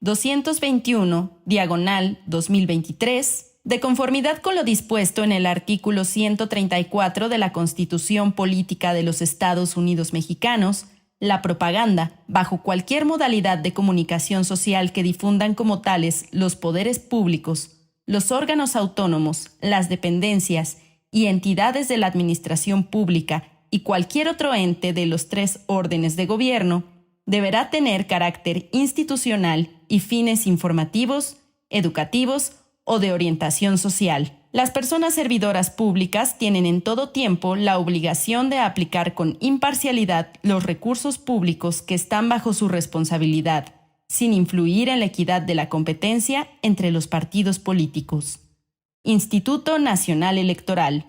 221/2023, de conformidad con lo dispuesto en el artículo 134 de la Constitución Política de los Estados Unidos Mexicanos, la propaganda, bajo cualquier modalidad de comunicación social que difundan como tales los poderes públicos, los órganos autónomos, las dependencias y entidades de la administración pública y cualquier otro ente de los tres órdenes de gobierno, deberá tener carácter institucional y fines informativos, educativos o de orientación social. Las personas servidoras públicas tienen en todo tiempo la obligación de aplicar con imparcialidad los recursos públicos que están bajo su responsabilidad, sin influir en la equidad de la competencia entre los partidos políticos. Instituto Nacional Electoral.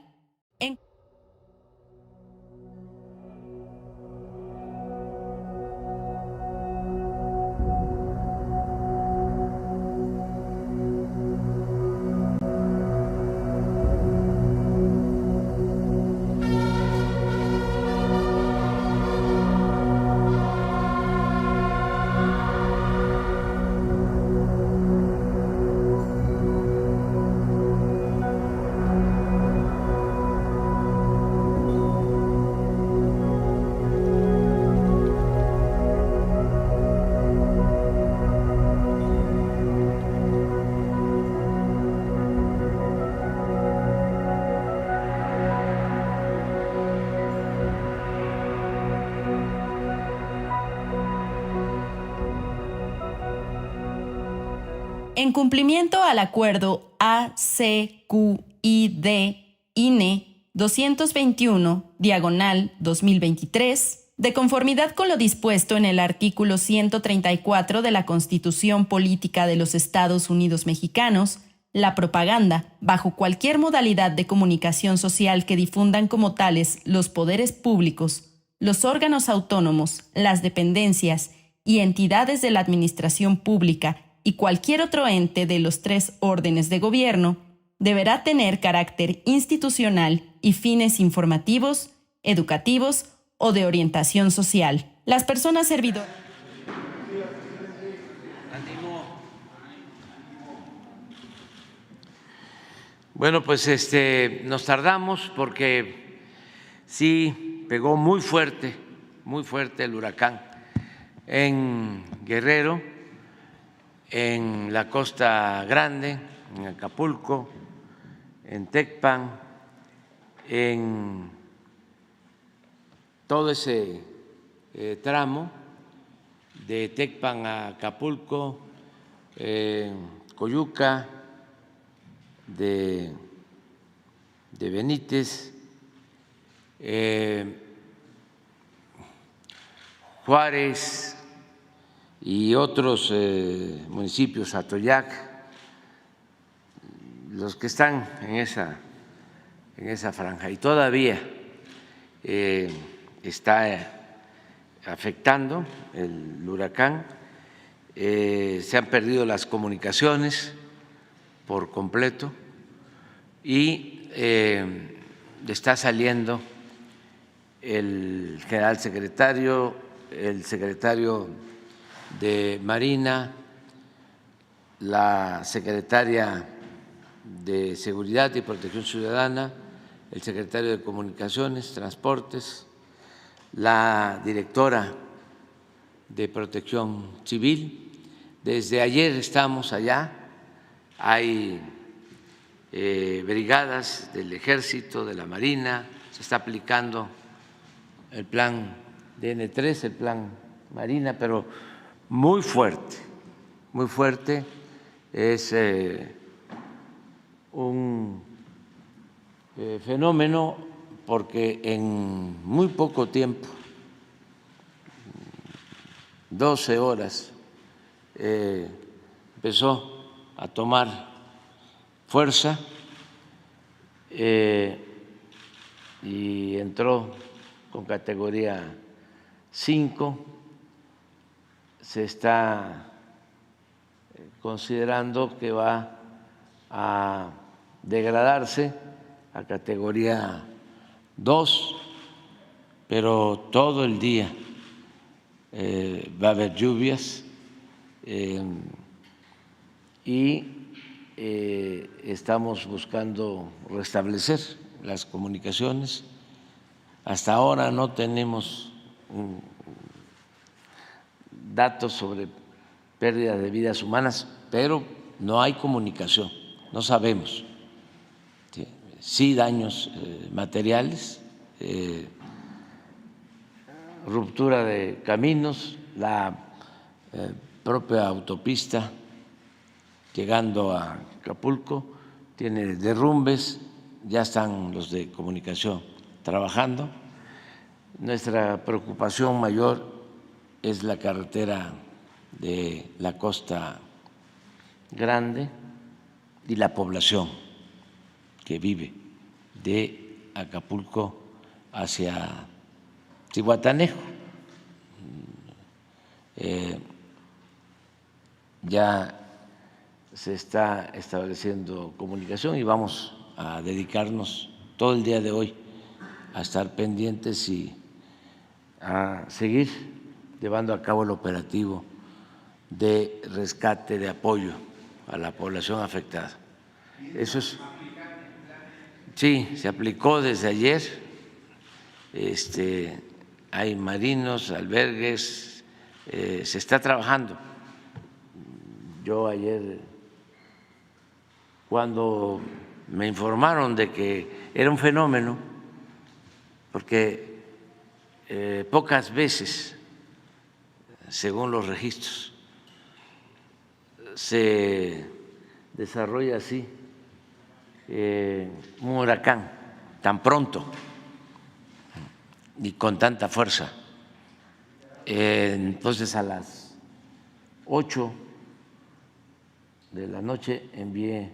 En cumplimiento al acuerdo ACQID-INE 221/2023, de conformidad con lo dispuesto en el artículo 134 de la Constitución Política de los Estados Unidos Mexicanos, la propaganda, bajo cualquier modalidad de comunicación social que difundan como tales los poderes públicos, los órganos autónomos, las dependencias y entidades de la administración pública y cualquier otro ente de los tres órdenes de gobierno, deberá tener carácter institucional y fines informativos, educativos o de orientación social. Las personas servidoras. Bueno, pues nos tardamos porque sí pegó muy fuerte el huracán en Guerrero, en la Costa Grande, en Acapulco, en Tecpan, en todo ese tramo de Tecpan a Acapulco, Coyuca, de Benítez, Juárez y otros municipios, Atoyac, los que están en esa franja, y todavía está afectando el huracán. Se han perdido las comunicaciones por completo y está saliendo el general secretario, el secretario de Marina, la secretaria de Seguridad y Protección Ciudadana, el secretario de Comunicaciones, Transportes, la directora de Protección Civil. Desde ayer estamos allá, hay brigadas del Ejército, de la Marina, se está aplicando el plan DN3, el plan Marina, pero muy fuerte, es un fenómeno porque en muy poco tiempo, 12 horas, empezó a tomar fuerza y entró con categoría 5. Se está considerando que va a degradarse a categoría 2, pero todo el día va a haber lluvias y estamos buscando restablecer las comunicaciones. Hasta ahora no tenemos datos sobre pérdida de vidas humanas, pero no hay comunicación, no sabemos. Sí, daños materiales, ruptura de caminos, la propia autopista llegando a Acapulco tiene derrumbes, ya están los de comunicación trabajando. Nuestra preocupación mayor es la carretera de la Costa Grande y la población que vive de Acapulco hacia Zihuatanejo. Ya se está estableciendo comunicación y vamos a dedicarnos todo el día de hoy a estar pendientes y a seguir llevando a cabo el operativo de rescate, de apoyo a la población afectada. Eso es. Sí, se aplicó desde ayer. Hay marinos, albergues, se está trabajando. Yo ayer, cuando me informaron de que era un fenómeno, porque pocas veces, según los registros, se desarrolla así un huracán tan pronto y con tanta fuerza. Entonces a las 8 de la noche envié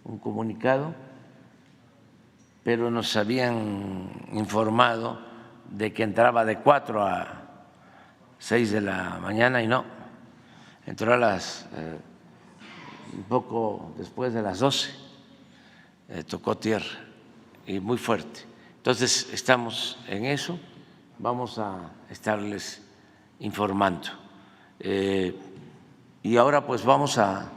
un comunicado, pero nos habían informado de que entraba de 4 a 6 de la mañana y no, entró a las un poco después de las 12, tocó tierra y muy fuerte. Entonces estamos en eso, vamos a estarles informando. Y ahora pues vamos a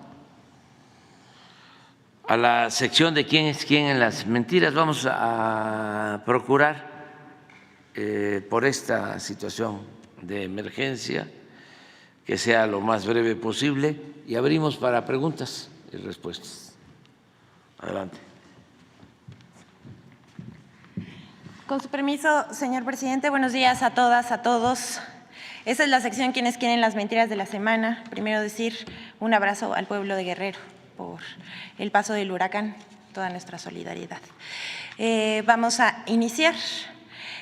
la sección de quién es quién en las mentiras. Vamos a procurar por esta situación de emergencia que sea lo más breve posible y abrimos para preguntas y respuestas. Adelante. Con su permiso, señor presidente, buenos días a todas, a todos. Esa es la sección Quienes quieren las mentiras de la semana. Primero decir un abrazo al pueblo de Guerrero por el paso del huracán, toda nuestra solidaridad. Vamos a iniciar.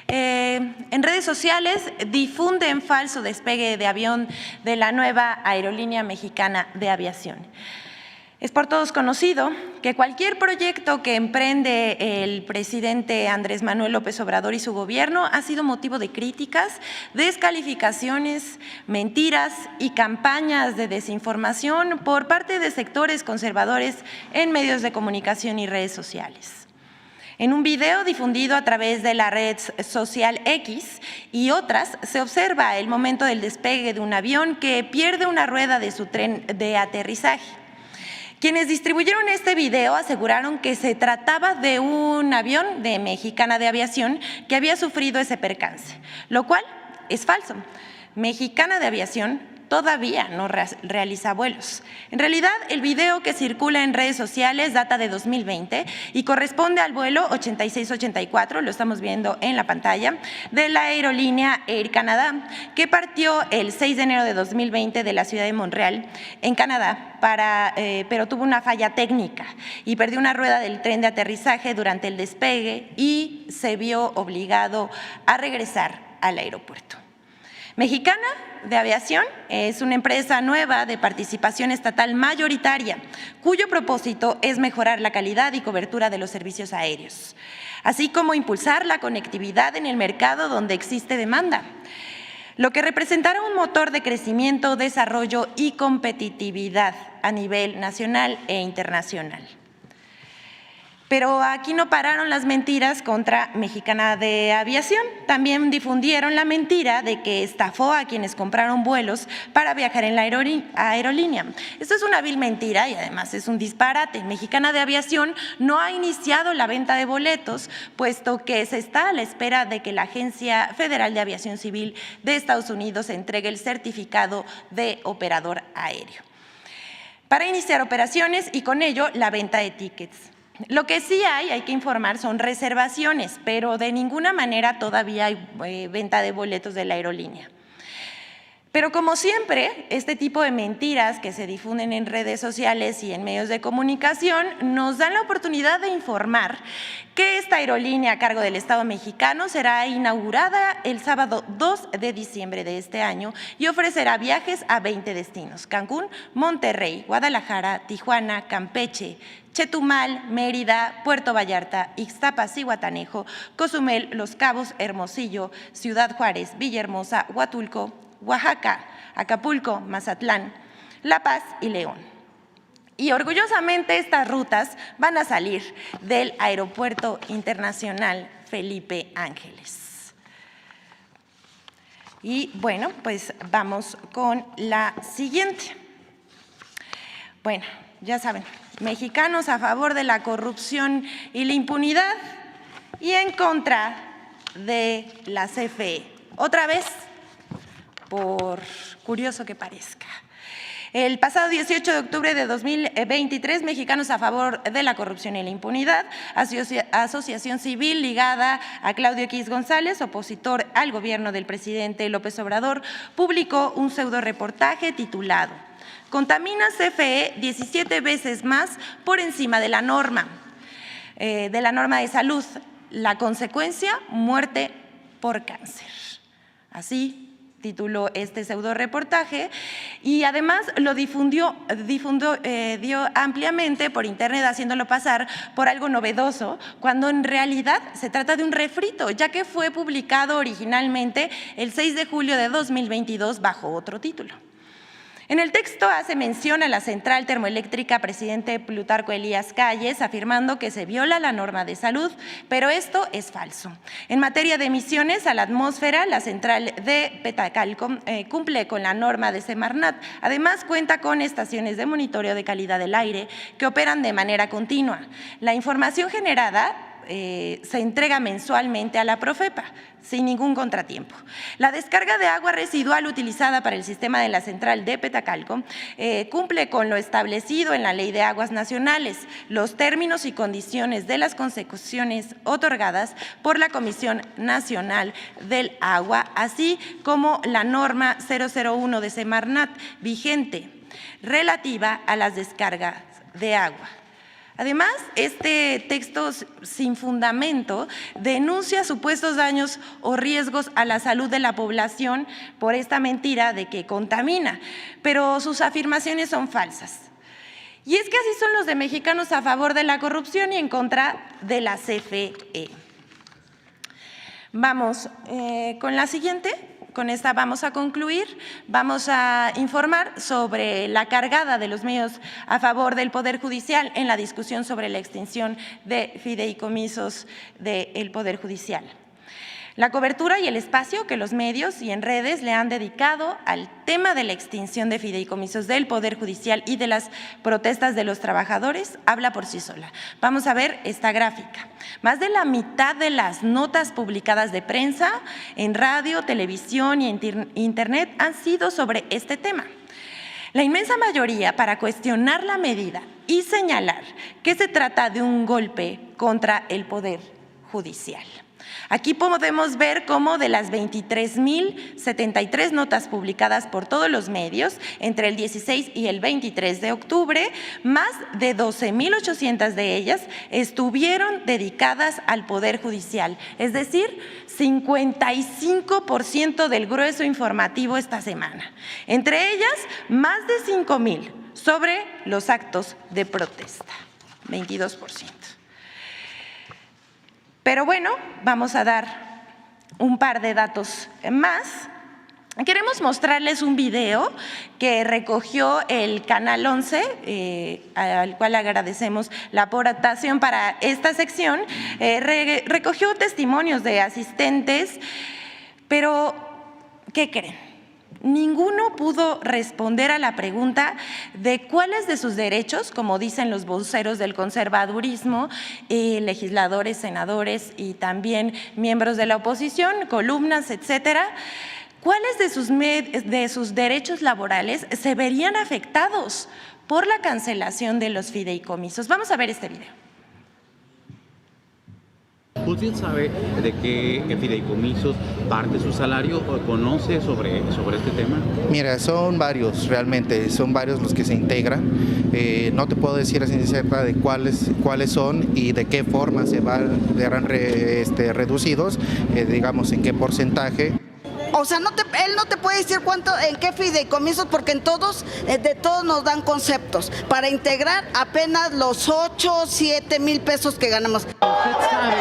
En redes sociales difunden falso despegue de avión de la nueva aerolínea mexicana de aviación. Es por todos conocido que cualquier proyecto que emprende el presidente Andrés Manuel López Obrador y su gobierno ha sido motivo de críticas, descalificaciones, mentiras y campañas de desinformación por parte de sectores conservadores en medios de comunicación y redes sociales. En un video difundido a través de la red social X y otras, se observa el momento del despegue de un avión que pierde una rueda de su tren de aterrizaje. Quienes distribuyeron este video aseguraron que se trataba de un avión de Mexicana de Aviación que había sufrido ese percance, lo cual es falso. Mexicana de Aviación todavía no realiza vuelos. En realidad, el video que circula en redes sociales data de 2020 y corresponde al vuelo 8684, lo estamos viendo en la pantalla, de la aerolínea Air Canada, que partió el 6 de enero de 2020 de la ciudad de Montreal, en Canadá, pero tuvo una falla técnica y perdió una rueda del tren de aterrizaje durante el despegue y se vio obligado a regresar al aeropuerto. Mexicana de Aviación es una empresa nueva de participación estatal mayoritaria, cuyo propósito es mejorar la calidad y cobertura de los servicios aéreos, así como impulsar la conectividad en el mercado donde existe demanda, lo que representará un motor de crecimiento, desarrollo y competitividad a nivel nacional e internacional. Pero aquí no pararon las mentiras contra Mexicana de Aviación. También difundieron la mentira de que estafó a quienes compraron vuelos para viajar en la aerolínea. Esto es una vil mentira y además es un disparate. Mexicana de Aviación no ha iniciado la venta de boletos, puesto que se está a la espera de que la Agencia Federal de Aviación Civil de Estados Unidos entregue el certificado de operador aéreo para iniciar operaciones y con ello la venta de tickets. Lo que sí hay que informar, son reservaciones, pero de ninguna manera todavía hay venta de boletos de la aerolínea. Pero como siempre, este tipo de mentiras que se difunden en redes sociales y en medios de comunicación nos dan la oportunidad de informar que esta aerolínea a cargo del Estado mexicano será inaugurada el sábado 2 de diciembre de este año y ofrecerá viajes a 20 destinos: Cancún, Monterrey, Guadalajara, Tijuana, Campeche, Chetumal, Mérida, Puerto Vallarta, Ixtapas, Zihuatanejo, Cozumel, Los Cabos, Hermosillo, Ciudad Juárez, Villahermosa, Huatulco, Oaxaca, Acapulco, Mazatlán, La Paz y León. Y orgullosamente estas rutas van a salir del Aeropuerto Internacional Felipe Ángeles. Y bueno, pues vamos con la siguiente. Bueno, ya saben, mexicanos a favor de la corrupción y la impunidad y en contra de la CFE. Otra vez, por curioso que parezca. El pasado 18 de octubre de 2023, Mexicanos a favor de la corrupción y la impunidad, asociación civil ligada a Claudio X González, opositor al gobierno del presidente López Obrador, publicó un pseudoreportaje titulado "Contamina CFE 17 veces más por encima de la norma de salud. La consecuencia, muerte por cáncer". Así tituló este pseudoreportaje y además lo difundió ampliamente por internet, haciéndolo pasar por algo novedoso, cuando en realidad se trata de un refrito, ya que fue publicado originalmente el 6 de julio de 2022 bajo otro título. En el texto hace mención a la central termoeléctrica Presidente Plutarco Elías Calles, afirmando que se viola la norma de salud, pero esto es falso. En materia de emisiones a la atmósfera, la central de Petacalco cumple con la norma de Semarnat. Además, cuenta con estaciones de monitoreo de calidad del aire que operan de manera continua. La información generada se entrega mensualmente a la Profepa, sin ningún contratiempo. La descarga de agua residual utilizada para el sistema de la central de Petacalco cumple con lo establecido en la Ley de Aguas Nacionales, los términos y condiciones de las concesiones otorgadas por la Comisión Nacional del Agua, así como la norma 001 de Semarnat vigente relativa a las descargas de agua. Además, este texto sin fundamento denuncia supuestos daños o riesgos a la salud de la población por esta mentira de que contamina, pero sus afirmaciones son falsas. Y es que así son los de Mexicanos a favor de la corrupción y en contra de la CFE. Vamos con la siguiente. Con esta vamos a concluir. Vamos a informar sobre la cargada de los medios a favor del Poder Judicial en la discusión sobre la extinción de fideicomisos del Poder Judicial. La cobertura y el espacio que los medios y en redes le han dedicado al tema de la extinción de fideicomisos del Poder Judicial y de las protestas de los trabajadores habla por sí sola. Vamos a ver esta gráfica. Más de la mitad de las notas publicadas de prensa, en radio, televisión y en internet han sido sobre este tema. La inmensa mayoría para cuestionar la medida y señalar que se trata de un golpe contra el Poder Judicial. Aquí podemos ver cómo de las 23.073 notas publicadas por todos los medios entre el 16 y el 23 de octubre, más de 12.800 de ellas estuvieron dedicadas al Poder Judicial, es decir, 55% del grueso informativo esta semana. Entre ellas, más de 5.000 sobre los actos de protesta, 22%. Pero bueno, vamos a dar un par de datos más. Queremos mostrarles un video que recogió el Canal 11, al cual agradecemos la aportación para esta sección. Recogió testimonios de asistentes, pero ¿qué creen? Ninguno pudo responder a la pregunta de cuáles de sus derechos, como dicen los voceros del conservadurismo, legisladores, senadores y también miembros de la oposición, columnas, etcétera, ¿cuáles de sus derechos laborales se verían afectados por la cancelación de los fideicomisos? Vamos a ver este video. ¿Usted sabe de qué fideicomisos parte su salario o conoce sobre este tema? Mira, son varios realmente, son varios los que se integran. No te puedo decir a ciencia cierta de cuáles son y de qué forma verán reducidos, digamos en qué porcentaje. O sea, él no te puede decir en qué fideicomisos, porque de todos nos dan conceptos. Para integrar apenas los 8, 7 mil pesos que ganamos. ¿Usted sabe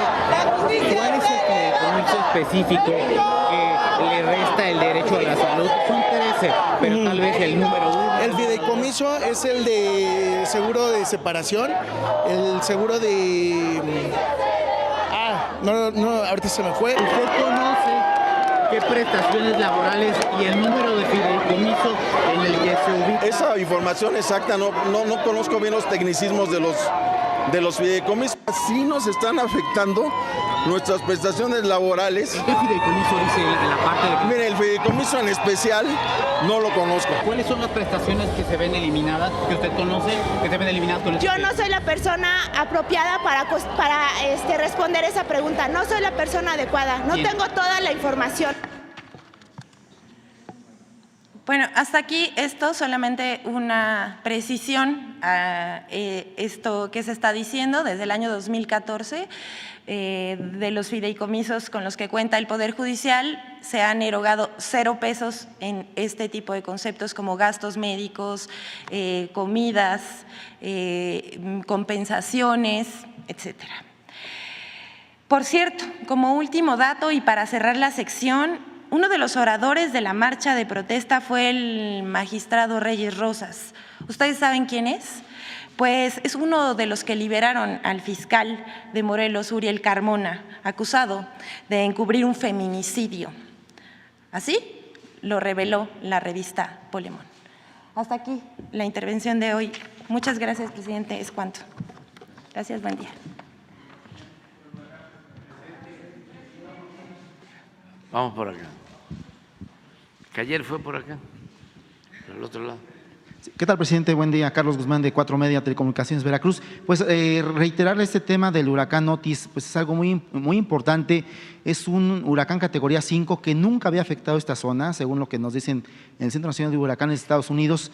cuál es el fideicomiso específico que le resta el derecho a la salud? Son 13, pero tal vez el número 1. El fideicomiso es el de seguro de separación, el seguro de... No, ahorita se me fue. ¿Usted conoce qué prestaciones laborales y el número de fideicomiso en el que se ubica? Esa información exacta no conozco bien los tecnicismos de los fideicomisos. Sí nos están afectando nuestras prestaciones laborales. ¿Qué fideicomiso dice en la parte de...? Mire, el fideicomiso en especial no lo conozco. ¿Cuáles son las prestaciones que se ven eliminadas, que usted conoce, que se ven eliminadas con el... Yo no soy la persona apropiada para responder esa pregunta. No soy la persona adecuada. No tengo toda la información. Bueno, hasta aquí esto, solamente una precisión a esto que se está diciendo desde el año 2014. De los fideicomisos con los que cuenta el Poder Judicial, se han erogado 0 pesos en este tipo de conceptos como gastos médicos, comidas, compensaciones, etcétera. Por cierto, como último dato y para cerrar la sección, uno de los oradores de la marcha de protesta fue el magistrado Reyes Rosas. ¿Ustedes saben quién es? Pues es uno de los que liberaron al fiscal de Morelos, Uriel Carmona, acusado de encubrir un feminicidio. Así lo reveló la revista Polemón. Hasta aquí la intervención de hoy. Muchas gracias, presidente. Es cuanto. Gracias, buen día. Vamos por acá. Que ayer fue por acá, por el otro lado. ¿Qué tal, presidente? Buen día. Carlos Guzmán, de 4 Media Telecomunicaciones Veracruz. Pues reiterarle este tema del huracán Otis, pues es algo muy importante. Es un huracán categoría 5 que nunca había afectado esta zona, según lo que nos dicen en el Centro Nacional de Huracanes de Estados Unidos.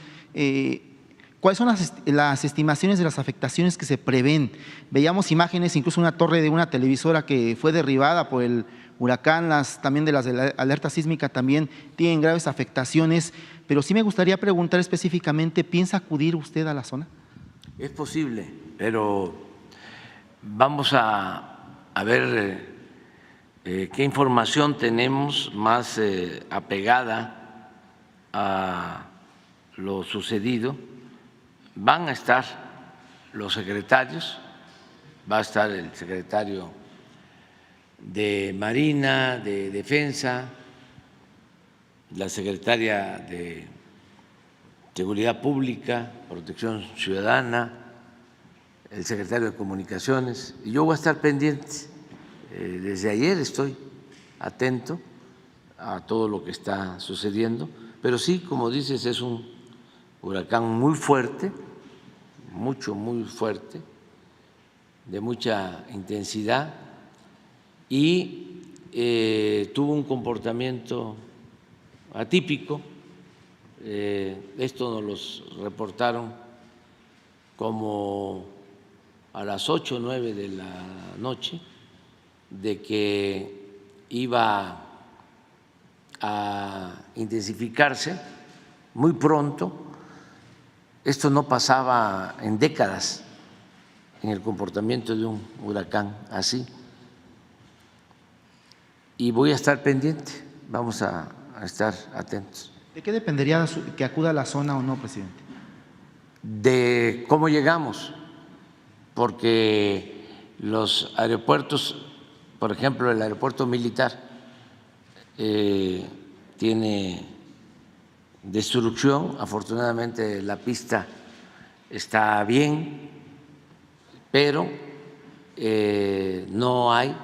¿Cuáles son las estimaciones de las afectaciones que se prevén? Veíamos imágenes, incluso una torre de una televisora que fue derribada por el huracán, también de la alerta sísmica también tienen graves afectaciones, pero sí me gustaría preguntar específicamente, ¿piensa acudir usted a la zona? Es posible, pero vamos a ver qué información tenemos más apegada a lo sucedido. Van a estar los secretarios, va a estar el secretario de Marina, de Defensa, la secretaria de Seguridad Pública, Protección Ciudadana, el secretario de Comunicaciones, y yo voy a estar pendiente. Desde ayer estoy atento a todo lo que está sucediendo, pero sí, como dices, es un huracán muy fuerte, muy fuerte, de mucha intensidad, y tuvo un comportamiento atípico. Esto nos los reportaron como a las 8 o 9 de la noche, de que iba a intensificarse muy pronto. Esto no pasaba en décadas en el comportamiento de un huracán así. Y voy a estar pendiente, vamos a a estar atentos. ¿De qué dependería que acuda a la zona o no, presidente? De cómo llegamos, porque los aeropuertos, por ejemplo, el aeropuerto militar tiene destrucción. Afortunadamente la pista está bien, pero no hay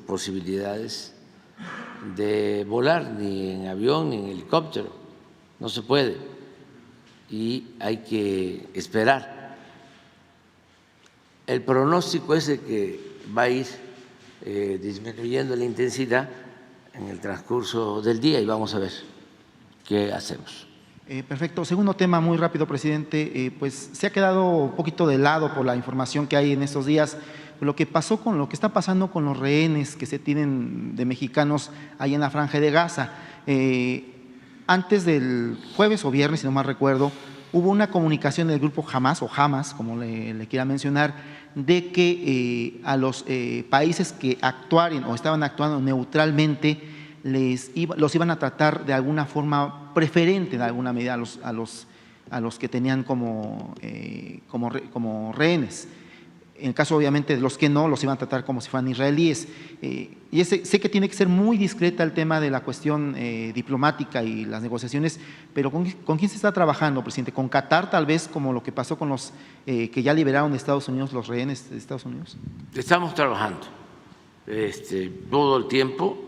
posibilidades de volar ni en avión ni en helicóptero, no se puede y hay que esperar. El pronóstico es de que va a ir disminuyendo la intensidad en el transcurso del día y vamos a ver qué hacemos. Perfecto. Segundo tema, muy rápido, presidente, pues se ha quedado un poquito de lado por la información que hay en estos días, lo que pasó con lo que está pasando con los rehenes que se tienen de mexicanos ahí en la Franja de Gaza. Antes del jueves o viernes, si no mal recuerdo, hubo una comunicación del grupo Hamas o Hamas, como le quiera mencionar, de que a los países que actuaran o estaban actuando neutralmente los iban a tratar de alguna forma preferente, de alguna medida, a los que tenían como rehenes. En el caso, obviamente, de los que no, los iban a tratar como si fueran israelíes. Y sé que tiene que ser muy discreta el tema de la cuestión diplomática y las negociaciones, pero ¿con quién se está trabajando, presidente? ¿Con Qatar, tal vez, como lo que pasó con los que ya liberaron de Estados Unidos, los rehenes de Estados Unidos? Estamos trabajando todo el tiempo.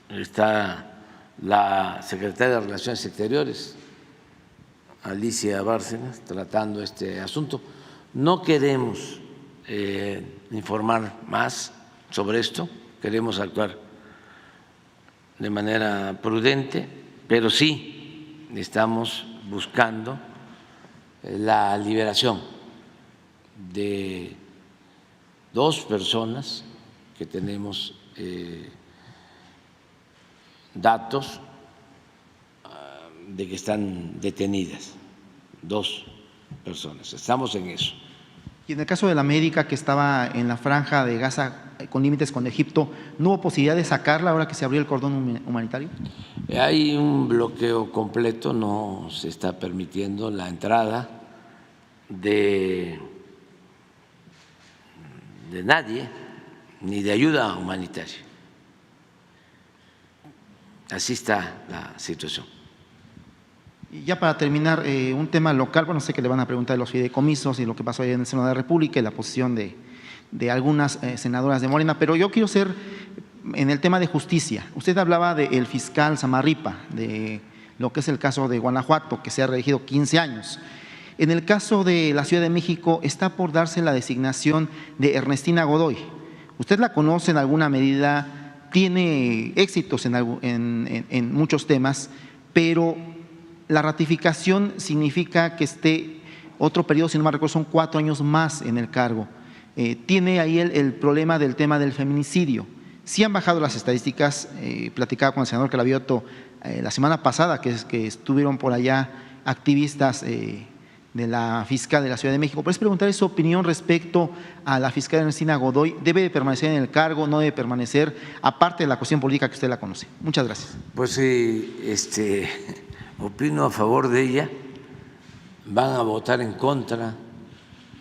Está la secretaria de Relaciones Exteriores, Alicia Bárcenas, tratando este asunto. No queremos informar más sobre esto, queremos actuar de manera prudente, pero sí estamos buscando la liberación de 2 personas que tenemos datos de que están detenidas, 2 personas. Estamos en eso. Y en el caso de la médica que estaba en la Franja de Gaza con límites con Egipto, ¿no hubo posibilidad de sacarla ahora que se abrió el cordón humanitario? Hay un bloqueo completo, no se está permitiendo la entrada de nadie, ni de ayuda humanitaria. Así está la situación. Y ya para terminar, un tema local, bueno, sé que le van a preguntar de los fideicomisos y lo que pasó ayer en el Senado de la República y la posición de algunas senadoras de Morena, pero yo quiero ser en el tema de justicia. Usted hablaba del fiscal Samarripa, de lo que es el caso de Guanajuato, que se ha reelegido 15 años. En el caso de la Ciudad de México está por darse la designación de Ernestina Godoy. Usted la conoce en alguna medida, tiene éxitos en muchos temas, pero la ratificación significa que esté otro periodo, si no me recuerdo, son 4 años más en el cargo. Tiene ahí el problema del tema del feminicidio. Sí han bajado las estadísticas, platicaba con el senador Clavioto la semana pasada, que estuvieron por allá activistas de la fiscal de la Ciudad de México. ¿Puedes preguntar su opinión respecto a la fiscal Ernestina Godoy? ¿Debe de permanecer en el cargo, no debe permanecer, aparte de la cuestión política que usted la conoce? Muchas gracias. Pues opino a favor de ella. Van a votar en contra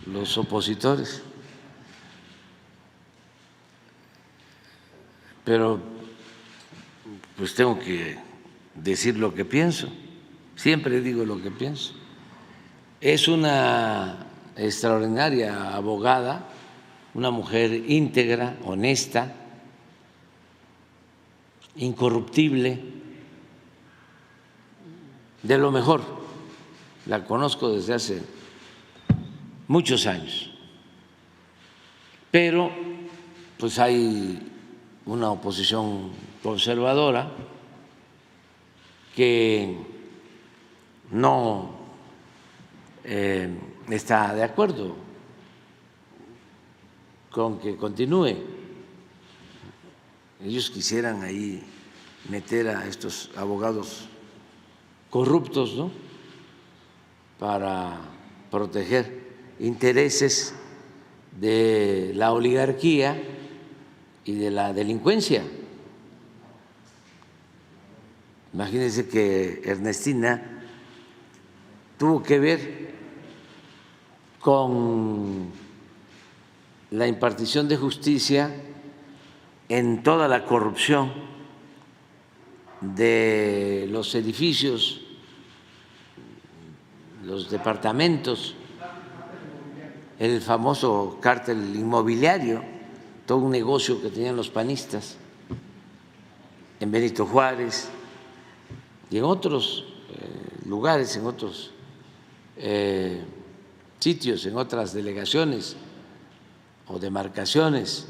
los opositores, pero pues tengo que decir lo que pienso. Siempre digo lo que pienso. Es una extraordinaria abogada, una mujer íntegra, honesta, incorruptible, de lo mejor. La conozco desde hace muchos años, pero pues hay una oposición conservadora que no está de acuerdo con que continúe. Ellos quisieran ahí meter a estos abogados corruptos, ¿no?, para proteger intereses de la oligarquía y de la delincuencia. Imagínense que Ernestina tuvo que ver con la impartición de justicia en toda la corrupción de los edificios, los departamentos, el famoso cártel inmobiliario, todo un negocio que tenían los panistas en Benito Juárez y en otros lugares, en otros sitios, en otras delegaciones o demarcaciones,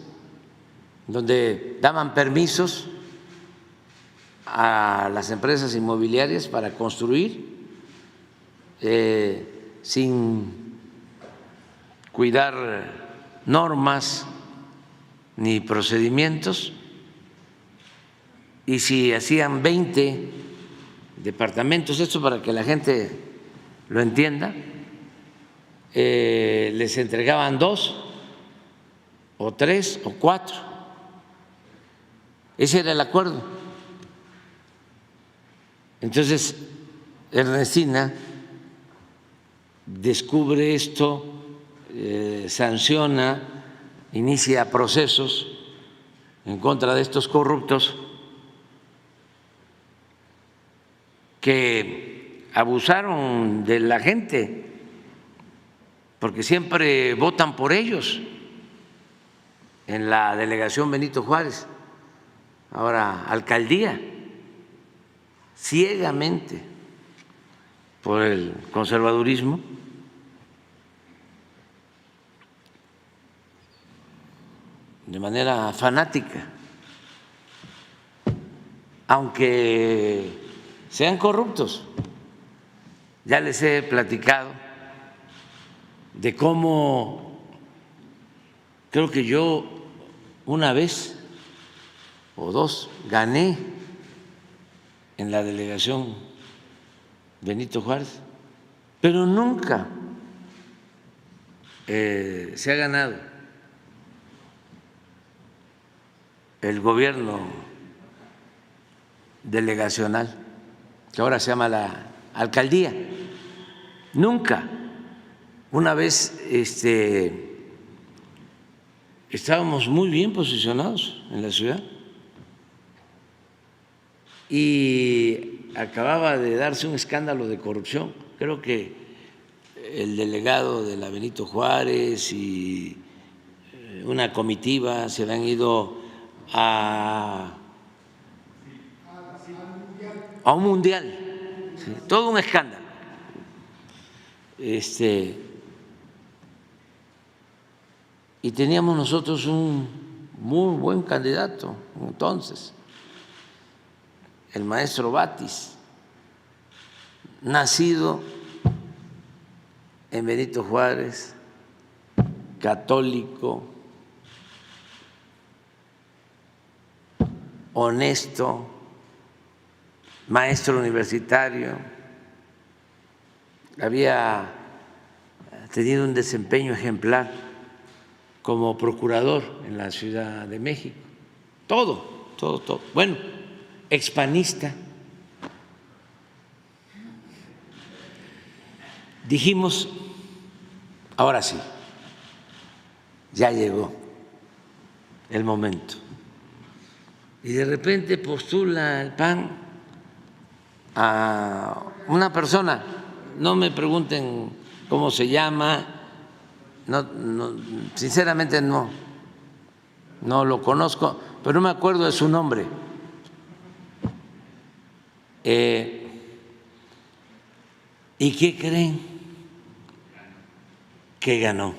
donde daban permisos a las empresas inmobiliarias para construir sin cuidar normas ni procedimientos, y si hacían 20 departamentos, esto para que la gente lo entienda, les entregaban 2 o 3 o 4. Ese era el acuerdo. Entonces, Ernestina descubre esto, sanciona, inicia procesos en contra de estos corruptos que abusaron de la gente, porque siempre votan por ellos en la delegación Benito Juárez, ahora alcaldía, ciegamente por el conservadurismo. De manera fanática, aunque sean corruptos. Ya les he platicado de cómo creo que yo una vez o 2 gané en la delegación Benito Juárez, pero nunca se ha ganado el gobierno delegacional, que ahora se llama la alcaldía. Nunca. Una vez estábamos muy bien posicionados en la ciudad y acababa de darse un escándalo de corrupción. Creo que el delegado de la Benito Juárez y una comitiva se habían ido a un mundial, sí, todo un escándalo. Y teníamos nosotros un muy buen candidato entonces, el maestro Batis, nacido en Benito Juárez, católico, honesto, maestro universitario, había tenido un desempeño ejemplar como procurador en la Ciudad de México, todo. Bueno, expanista. Dijimos, ahora sí, ya llegó el momento. Y de repente postula el PAN a una persona, no me pregunten cómo se llama, sinceramente no lo conozco, pero no me acuerdo de su nombre. ¿Y qué creen? Que ganó,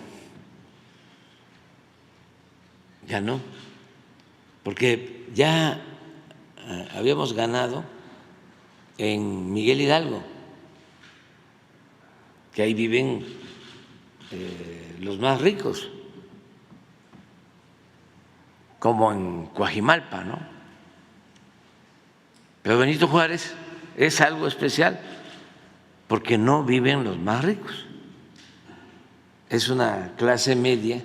porque ya habíamos ganado en Miguel Hidalgo, que ahí viven los más ricos, como en Coajimalpa, ¿no? Pero Benito Juárez es algo especial porque no viven los más ricos, es una clase media,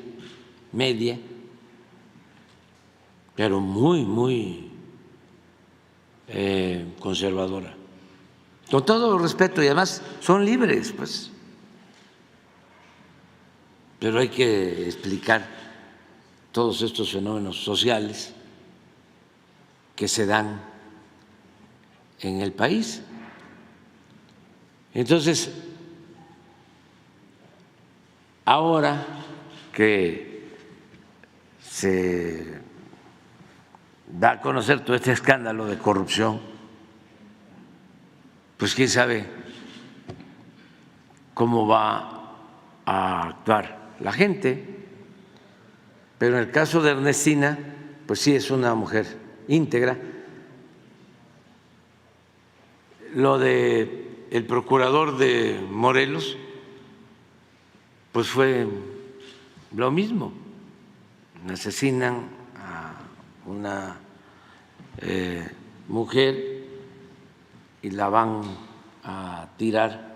pero muy conservadora. Con todo respeto, y además son libres, pues. Pero hay que explicar todos estos fenómenos sociales que se dan en el país. Entonces, ahora que se da a conocer todo este escándalo de corrupción, pues quién sabe cómo va a actuar la gente, pero en el caso de Ernestina, pues sí es una mujer íntegra. Lo de el procurador de Morelos, pues fue lo mismo, asesinan a una mujer y la van a tirar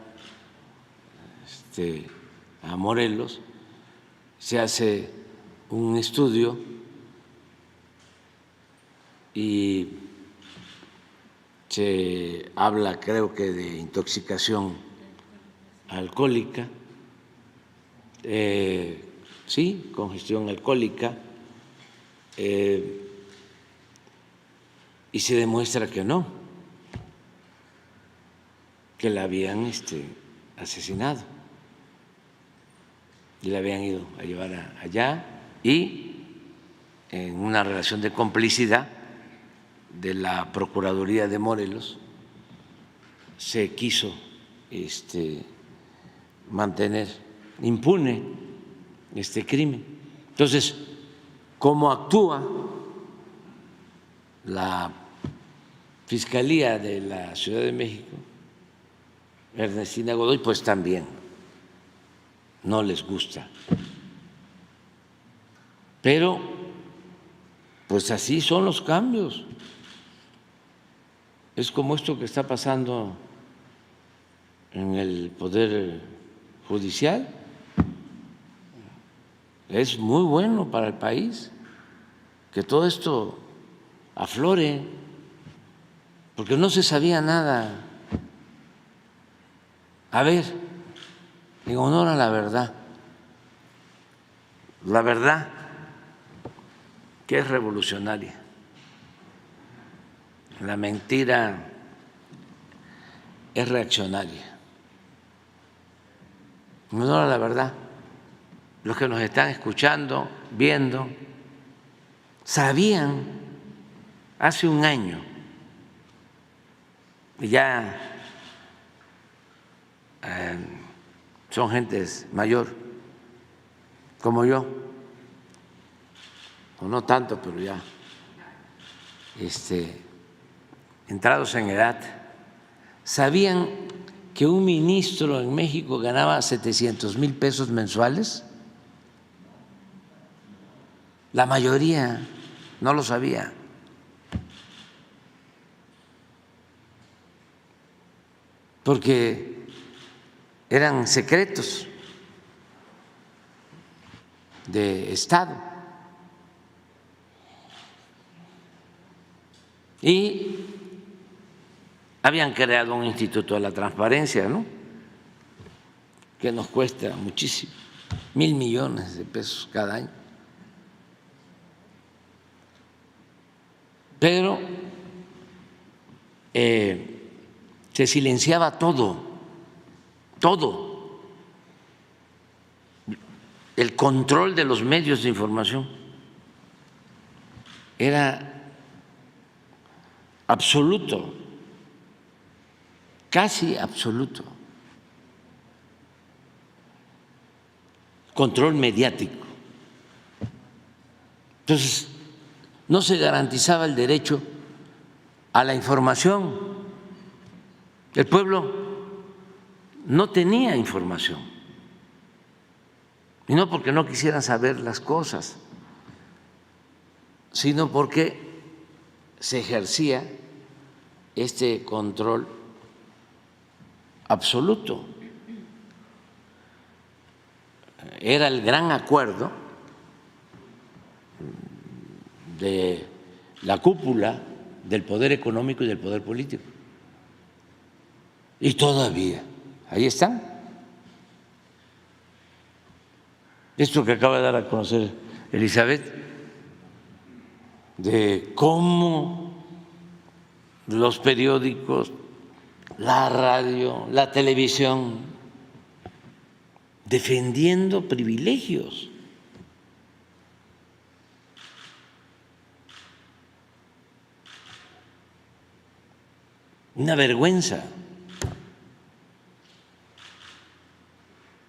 a Morelos, se hace un estudio y se habla, creo que, de intoxicación alcohólica, sí, congestión alcohólica, y se demuestra que no, que la habían asesinado y la habían ido a llevar allá, y en una relación de complicidad de la Procuraduría de Morelos se quiso mantener impune este crimen. Entonces, ¿cómo actúa la Fiscalía de la Ciudad de México, Ernestina Godoy? Pues también no les gusta. Pero, pues así son los cambios. Es como esto que está pasando en el Poder Judicial. Es muy bueno para el país que todo esto aflore, porque no se sabía nada. A ver, en honor a la verdad que es revolucionaria, la mentira es reaccionaria. En honor a la verdad, los que nos están escuchando, viendo, sabían hace un año, y ya son gentes mayor como yo, o no tanto, pero ya entrados en edad, sabían que un ministro en México ganaba 700,000 pesos mensuales. La mayoría no lo sabía. Porque eran secretos de Estado. Y habían creado un Instituto de la Transparencia, ¿no?, que nos cuesta muchísimo, 1,000 millones de pesos cada año. Pero se silenciaba todo. El control de los medios de información era absoluto, casi absoluto. Control mediático. Entonces, no se garantizaba el derecho a la información. El pueblo no tenía información, y no porque no quisieran saber las cosas, sino porque se ejercía este control absoluto. Era el gran acuerdo de la cúpula del poder económico y del poder político. Y todavía, ahí están. Esto que acaba de dar a conocer Elizabeth, de cómo los periódicos, la radio, la televisión, defendiendo privilegios. Una vergüenza.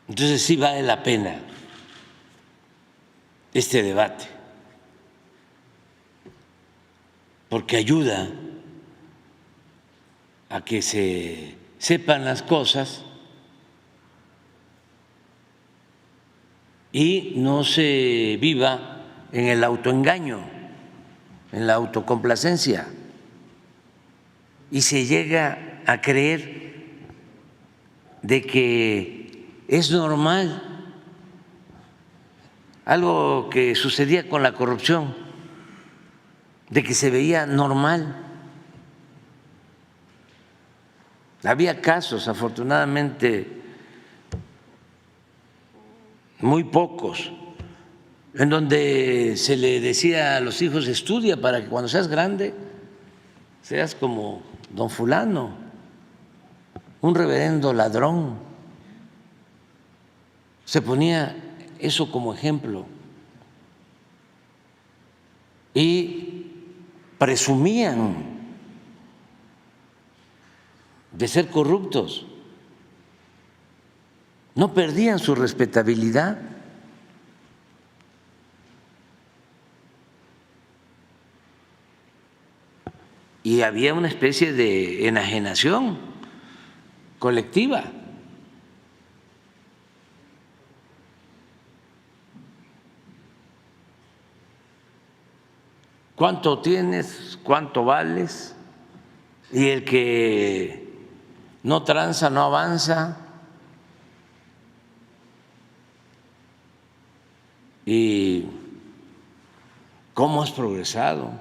Entonces sí vale la pena este debate, porque ayuda a que se sepan las cosas y no se viva en el autoengaño, en la autocomplacencia, y se llega a creer de que es normal. Algo que sucedía con la corrupción, de que se veía normal. Había casos, afortunadamente, muy pocos, en donde se le decía a los hijos: estudia para que cuando seas grande seas como don fulano, un reverendo ladrón. Se ponía eso como ejemplo y presumían de ser corruptos, no perdían su respetabilidad. Y había una especie de enajenación colectiva. ¿Cuánto tienes? ¿Cuánto vales? Y el que no tranza no avanza. ¿Y cómo has progresado?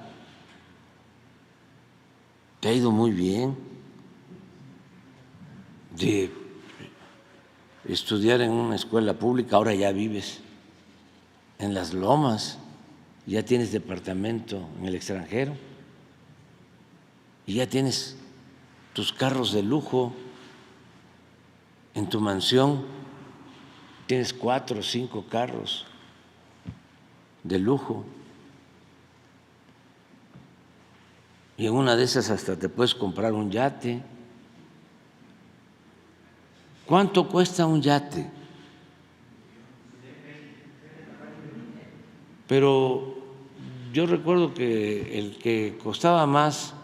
Te ha ido muy bien de estudiar en una escuela pública, ahora ya vives en Las Lomas, ya tienes departamento en el extranjero y ya tienes tus carros de lujo en tu mansión, tienes 4 o 5 carros de lujo. Y en una de esas hasta te puedes comprar un yate. ¿Cuánto cuesta un yate? Pero yo recuerdo que el que costaba más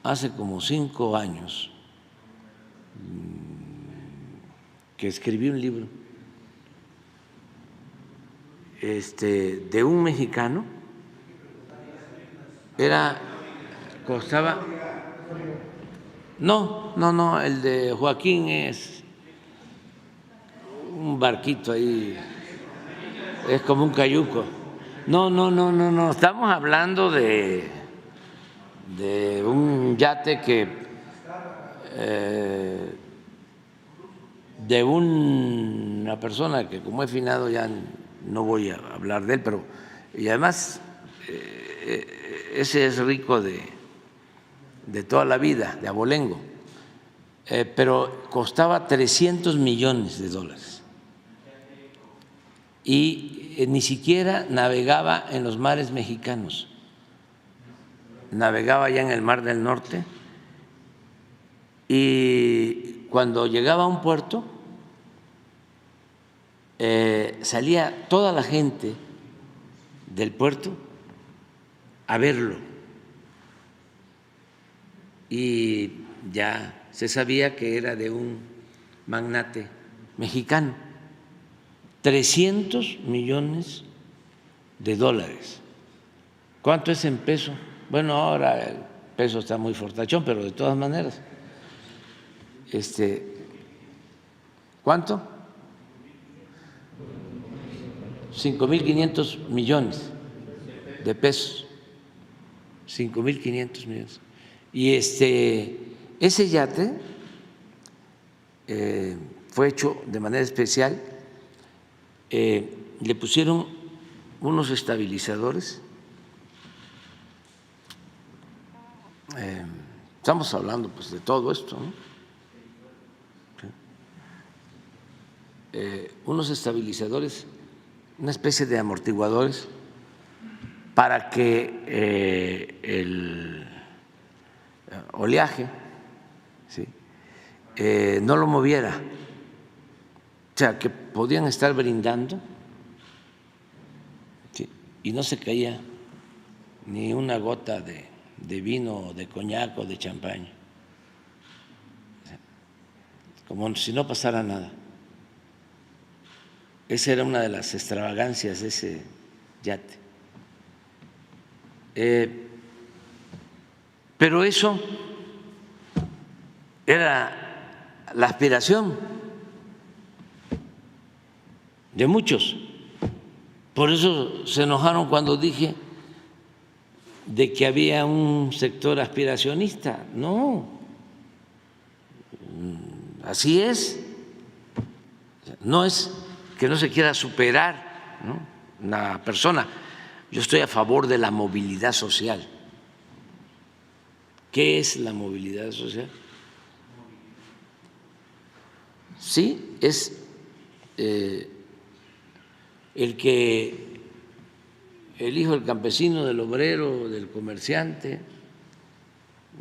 hace como 5 años, que escribí un libro de un mexicano, costaba, no, el de Joaquín es un barquito ahí, es como un cayuco. No, estamos hablando de un yate que de una persona que, como he finado, ya no voy a hablar de él, pero y además ese es rico de toda la vida, de abolengo, pero costaba $300 millones y ni siquiera navegaba en los mares mexicanos, navegaba ya en el Mar del Norte, y cuando llegaba a un puerto salía toda la gente del puerto a verlo y ya se sabía que era de un magnate mexicano. $300 millones. ¿Cuánto es en peso? Bueno, ahora el peso está muy fortachón, pero de todas maneras, ¿cuánto? 5.500 millones de pesos. 5.500 millones. Y ese yate fue hecho de manera especial, le pusieron unos estabilizadores. Estamos hablando pues de todo esto, ¿no? Unos estabilizadores, una especie de amortiguadores para que el oleaje, ¿sí?, no lo moviera, o sea, que podían estar brindando, ¿sí?, y no se caía ni una gota de vino, de coñac o de champaña, como si no pasara nada. Esa era una de las extravagancias de ese yate. Pero eso era la aspiración de muchos. Por eso se enojaron cuando dije de que había un sector aspiracionista. No, así es. No es que no se quiera superar, ¿no?, una persona. Yo estoy a favor de la movilidad social. ¿Qué es la movilidad social? Sí, es el que el hijo del campesino, del obrero, del comerciante,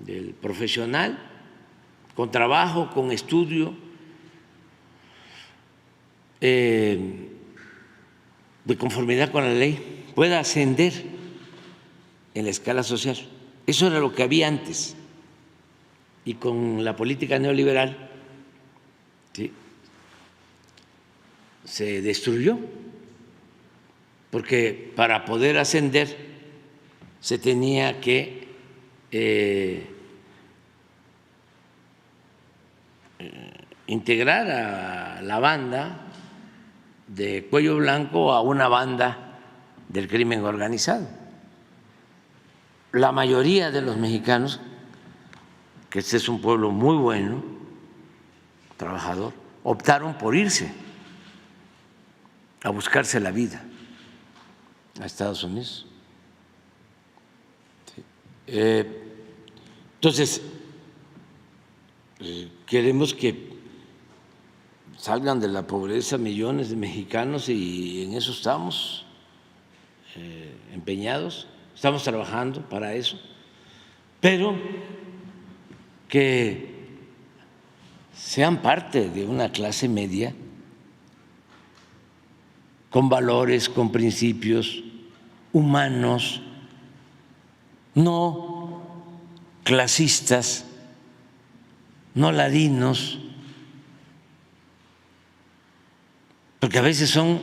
del profesional, con trabajo, con estudio, de conformidad con la ley, pueda ascender en la escala social. Eso era lo que había antes. Y con la política neoliberal, ¿sí?, se destruyó, porque para poder ascender se tenía que integrar a la banda de cuello blanco a una banda del crimen organizado. La mayoría de los mexicanos, que este es un pueblo muy bueno, trabajador, optaron por irse a buscarse la vida a Estados Unidos. Entonces, queremos que salgan de la pobreza millones de mexicanos y en eso estamos empeñados, estamos trabajando para eso, pero que sean parte de una clase media con valores, con principios humanos, no clasistas, no ladinos, porque a veces son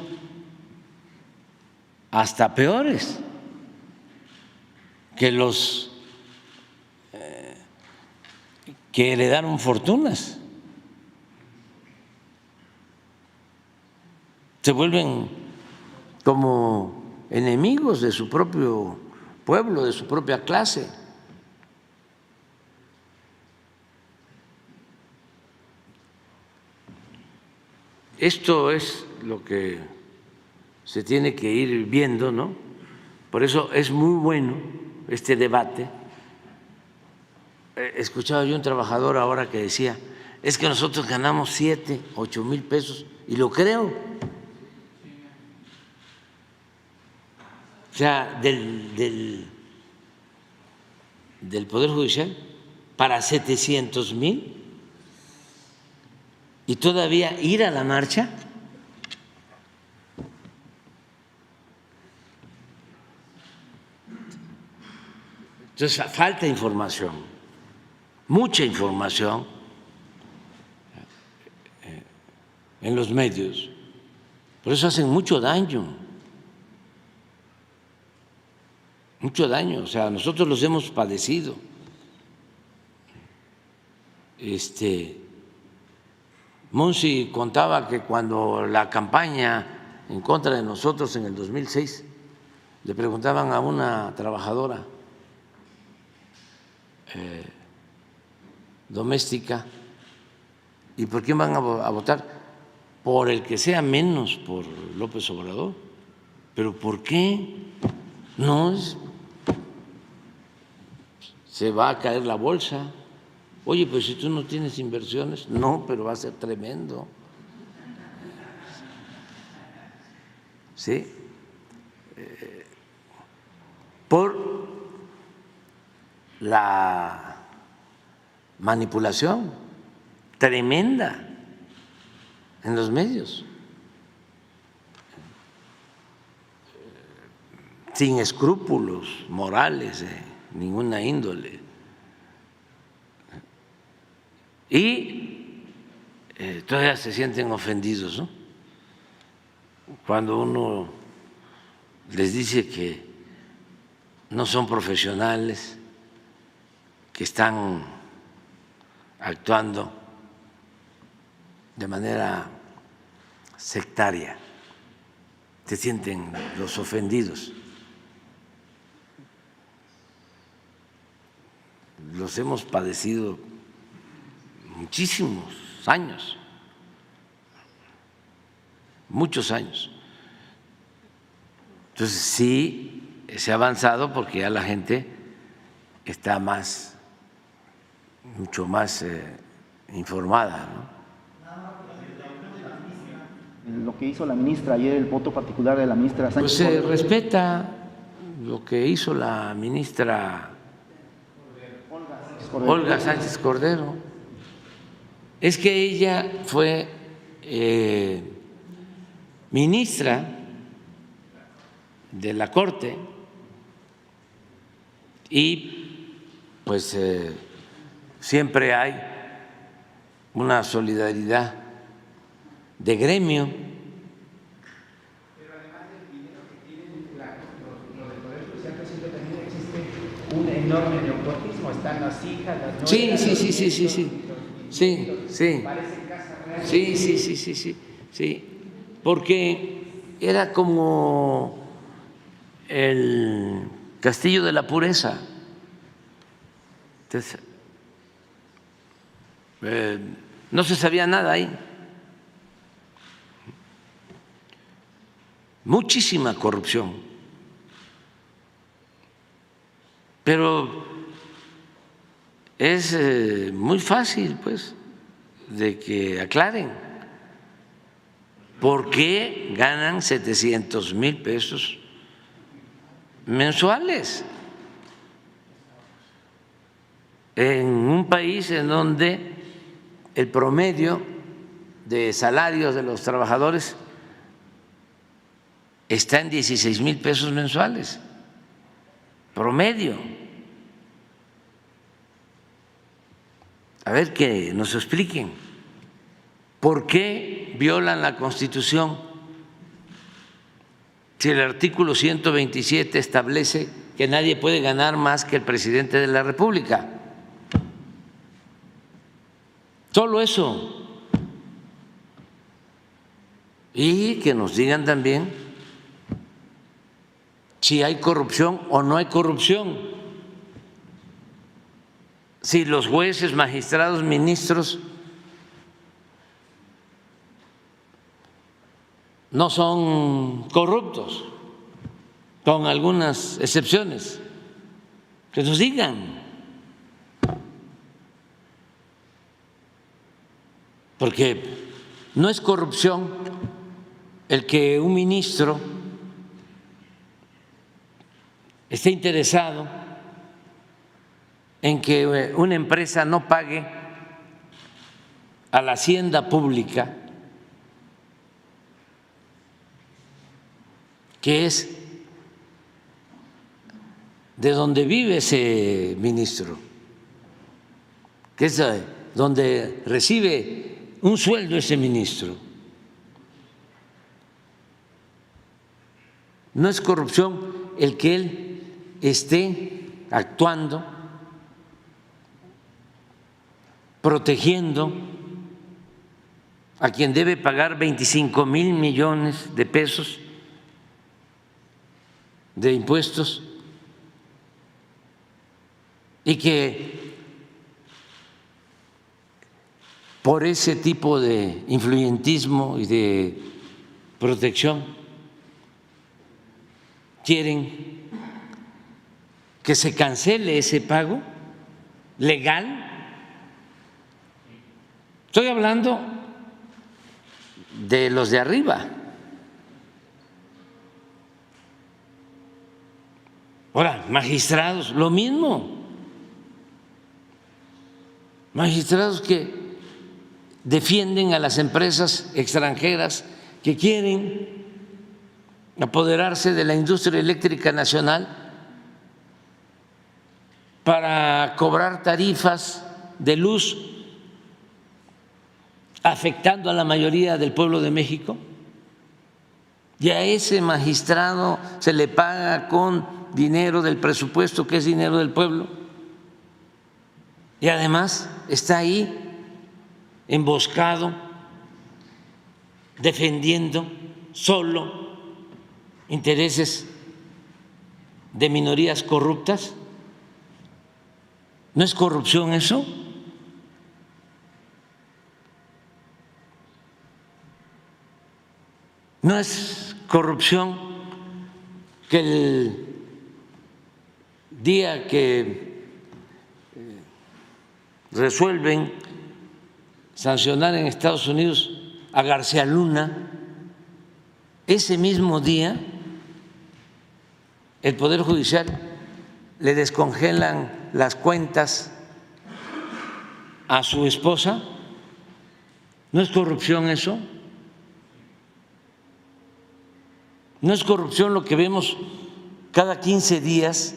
hasta peores que los que heredaron fortunas. Se vuelven como enemigos de su propio pueblo, de su propia clase. Esto es lo que se tiene que ir viendo, ¿no? Por eso es muy bueno este debate. Escuchaba yo un trabajador ahora que decía, es que nosotros ganamos 7, 8 mil pesos, y lo creo. O sea, del Poder Judicial para 700,000 y todavía ir a la marcha. Entonces falta información, mucha información en los medios, por eso hacen mucho daño. Mucho daño, o sea, nosotros los hemos padecido. Monsi contaba que cuando la campaña en contra de nosotros en el 2006 le preguntaban a una trabajadora doméstica. ¿Y por quién van a votar? Por el que sea menos por López Obrador. ¿Pero por qué? No se va a caer la bolsa. Oye, pues si tú no tienes inversiones, no, pero va a ser tremendo. ¿Sí? Por la manipulación tremenda en los medios, sin escrúpulos morales de ninguna índole. Y todavía se sienten ofendidos, ¿no? Cuando uno les dice que no son profesionales, que están actuando de manera sectaria, se sienten los ofendidos. Los hemos padecido muchísimos años, muchos años. Entonces sí se ha avanzado porque ya la gente está mucho más informada, ¿no? Lo que hizo la ministra ayer, el voto particular de la ministra Sánchez. Pues se respeta lo que hizo la ministra Olga Sánchez Cordero. Es que ella fue ministra de la Corte y pues siempre hay una solidaridad de gremio. Pero además del dinero que tienen los del Poder Judicial, presidente, también existe un enorme nepotismo. Están las hijas, las nueras. Sí. Parecen casas reales. Sí, porque era como el castillo de la pureza. Entonces, no se sabía nada ahí. Muchísima corrupción. Pero es muy fácil, pues, de que aclaren por qué ganan 700,000 pesos mensuales en un país en donde el promedio de salarios de los trabajadores está en 16,000 pesos mensuales, promedio. A ver, que nos expliquen por qué violan la Constitución si el artículo 127 establece que nadie puede ganar más que el presidente de la República. Solo eso. Y que nos digan también si hay corrupción o no hay corrupción. Si los jueces, magistrados, ministros no son corruptos, con algunas excepciones, que nos digan. Porque no es corrupción el que un ministro esté interesado en que una empresa no pague a la hacienda pública, que es de donde vive ese ministro, que es donde recibe un sueldo ese ministro. No es corrupción el que él esté actuando, protegiendo a quien debe pagar 25,000 millones de pesos de impuestos y que por ese tipo de influyentismo y de protección quieren que se cancele ese pago legal. Estoy hablando de los de arriba. Ahora, magistrados, lo mismo. Magistrados que defienden a las empresas extranjeras que quieren apoderarse de la industria eléctrica nacional para cobrar tarifas de luz afectando a la mayoría del pueblo de México, y a ese magistrado se le paga con dinero del presupuesto, que es dinero del pueblo, y además está ahí emboscado defendiendo solo intereses de minorías corruptas. ¿No es corrupción eso? ¿No es corrupción que el día que resuelven sancionar en Estados Unidos a García Luna, ese mismo día el Poder Judicial le descongelan las cuentas a su esposa? ¿No es corrupción eso? ¿No es corrupción lo que vemos cada 15 días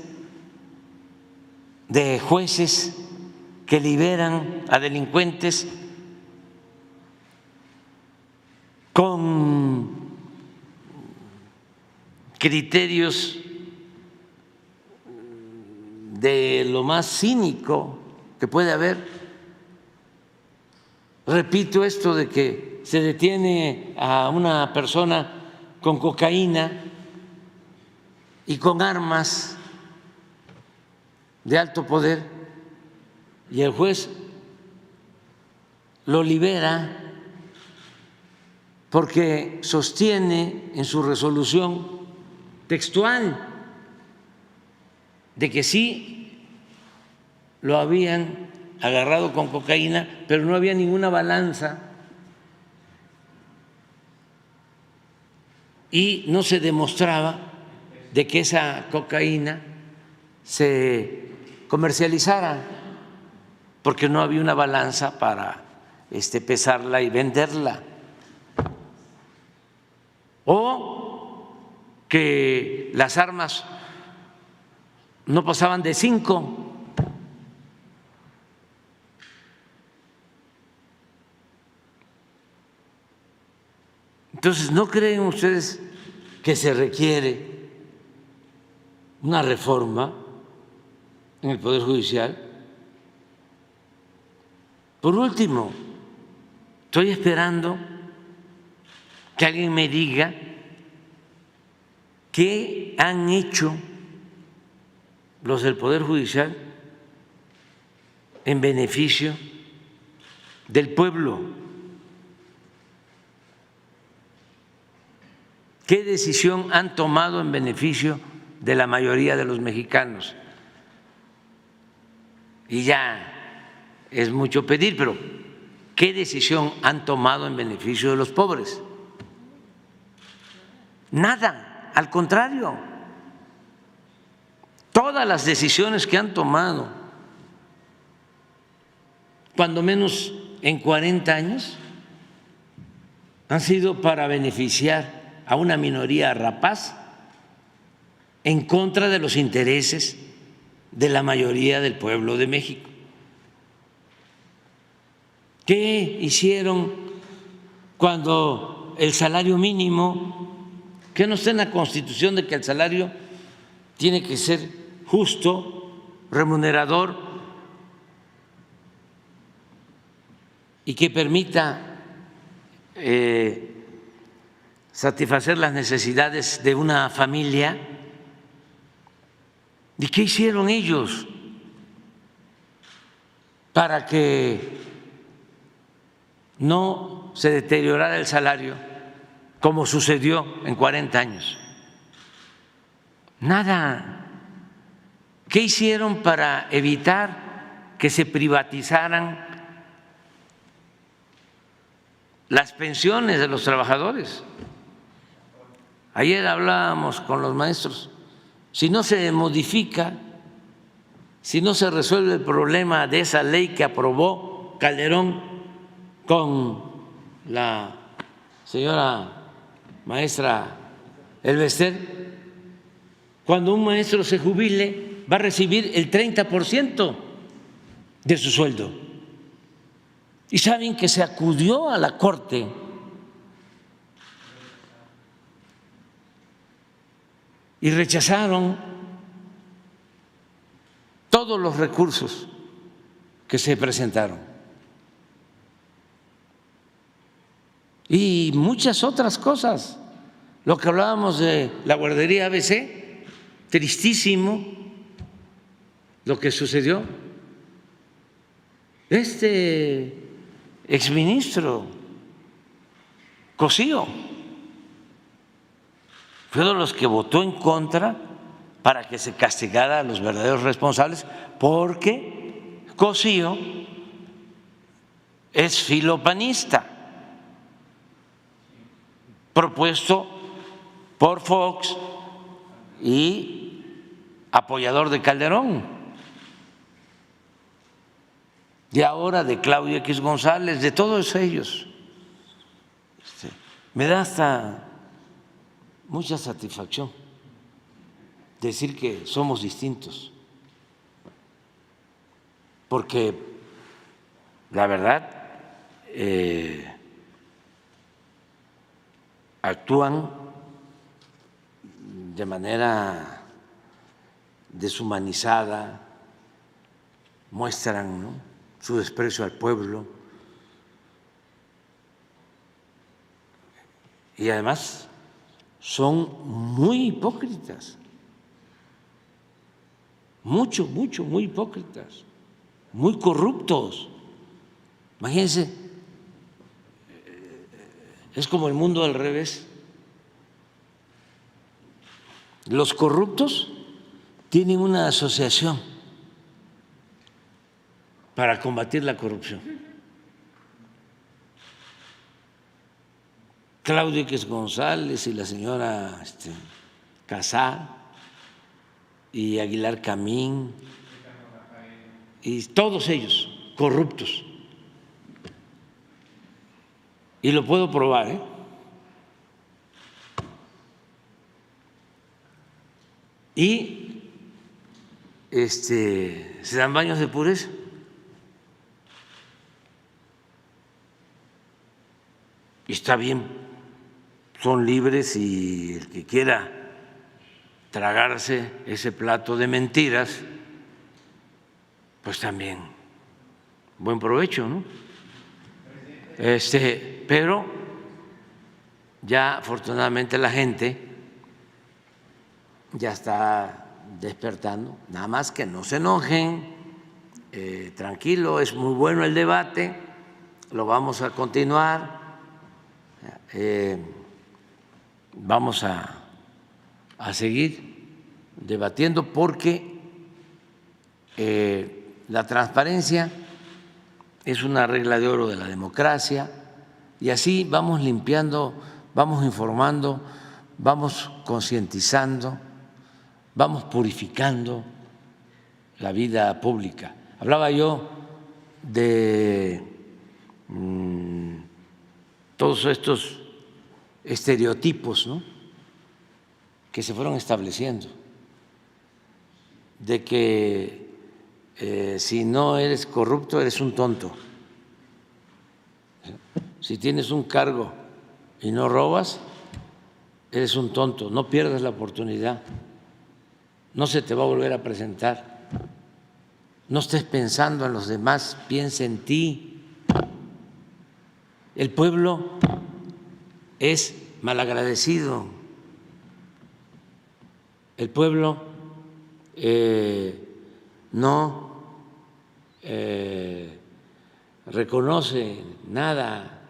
de jueces que liberan a delincuentes con criterios de lo más cínico que puede haber? Repito esto de que se detiene a una persona con cocaína y con armas de alto poder, y el juez lo libera porque sostiene en su resolución textual de que sí lo habían agarrado con cocaína, pero no había ninguna balanza y no se demostraba de que esa cocaína se comercializara, porque no había una balanza para pesarla y venderla. O que las armas no pasaban de 5. Entonces, ¿no creen ustedes que se requiere una reforma en el Poder Judicial? Por último, estoy esperando que alguien me diga qué han hecho los del Poder Judicial en beneficio del pueblo. ¿Qué decisión han tomado en beneficio de la mayoría de los mexicanos? Y ya es mucho pedir, pero ¿qué decisión han tomado en beneficio de los pobres? Nada, al contrario. Todas las decisiones que han tomado, cuando menos en 40 años, han sido para beneficiar a una minoría rapaz en contra de los intereses de la mayoría del pueblo de México. ¿Qué hicieron cuando el salario mínimo, que no está en la Constitución de que el salario tiene que ser justo, remunerador y que permita satisfacer las necesidades de una familia? ¿Y qué hicieron ellos? para que no se deteriorara el salario como sucedió en 40 años. Nada. ¿Qué hicieron para evitar que se privatizaran las pensiones de los trabajadores? Ayer hablábamos con los maestros. Si no se modifica, si no se resuelve el problema de esa ley que aprobó Calderón con la señora maestra Elvester, cuando un maestro se jubile va a recibir el 30% de su sueldo. Y saben que se acudió a la Corte y rechazaron todos los recursos que se presentaron y muchas otras cosas. Lo que hablábamos de la guardería ABC, tristísimo lo que sucedió. Este exministro Cosío fue de los que votó en contra para que se castigara a los verdaderos responsables, porque Cosío es filopanista, propuesto por Fox y apoyador de Calderón, y ahora de Claudio X González, de todos ellos. Me da hasta mucha satisfacción decir que somos distintos, porque la verdad actúan de manera deshumanizada, muestran, ¿no?, su desprecio al pueblo y además son muy hipócritas, muy hipócritas, muy corruptos. Imagínense, es como el mundo al revés. Los corruptos tienen una asociación para combatir la corrupción. Claudio X González y la señora Casá y Aguilar Camín y todos ellos corruptos. Y lo puedo probar, ¿eh? Y se dan baños de pureza. Y está bien, son libres, y el que quiera tragarse ese plato de mentiras, pues también buen provecho, ¿no? Pero ya afortunadamente la gente ya está despertando, nada más que no se enojen, tranquilo, es muy bueno el debate, lo vamos a continuar, vamos a seguir debatiendo, porque la transparencia es una regla de oro de la democracia, y así vamos limpiando, vamos informando, vamos concientizando, vamos purificando la vida pública. Hablaba yo de todos estos estereotipos, ¿no?, que se fueron estableciendo, de que si no eres corrupto eres un tonto, si tienes un cargo y no robas eres un tonto, no pierdas la oportunidad, no se te va a volver a presentar, no estés pensando en los demás, piensa en ti. El pueblo es malagradecido, el pueblo no reconoce nada.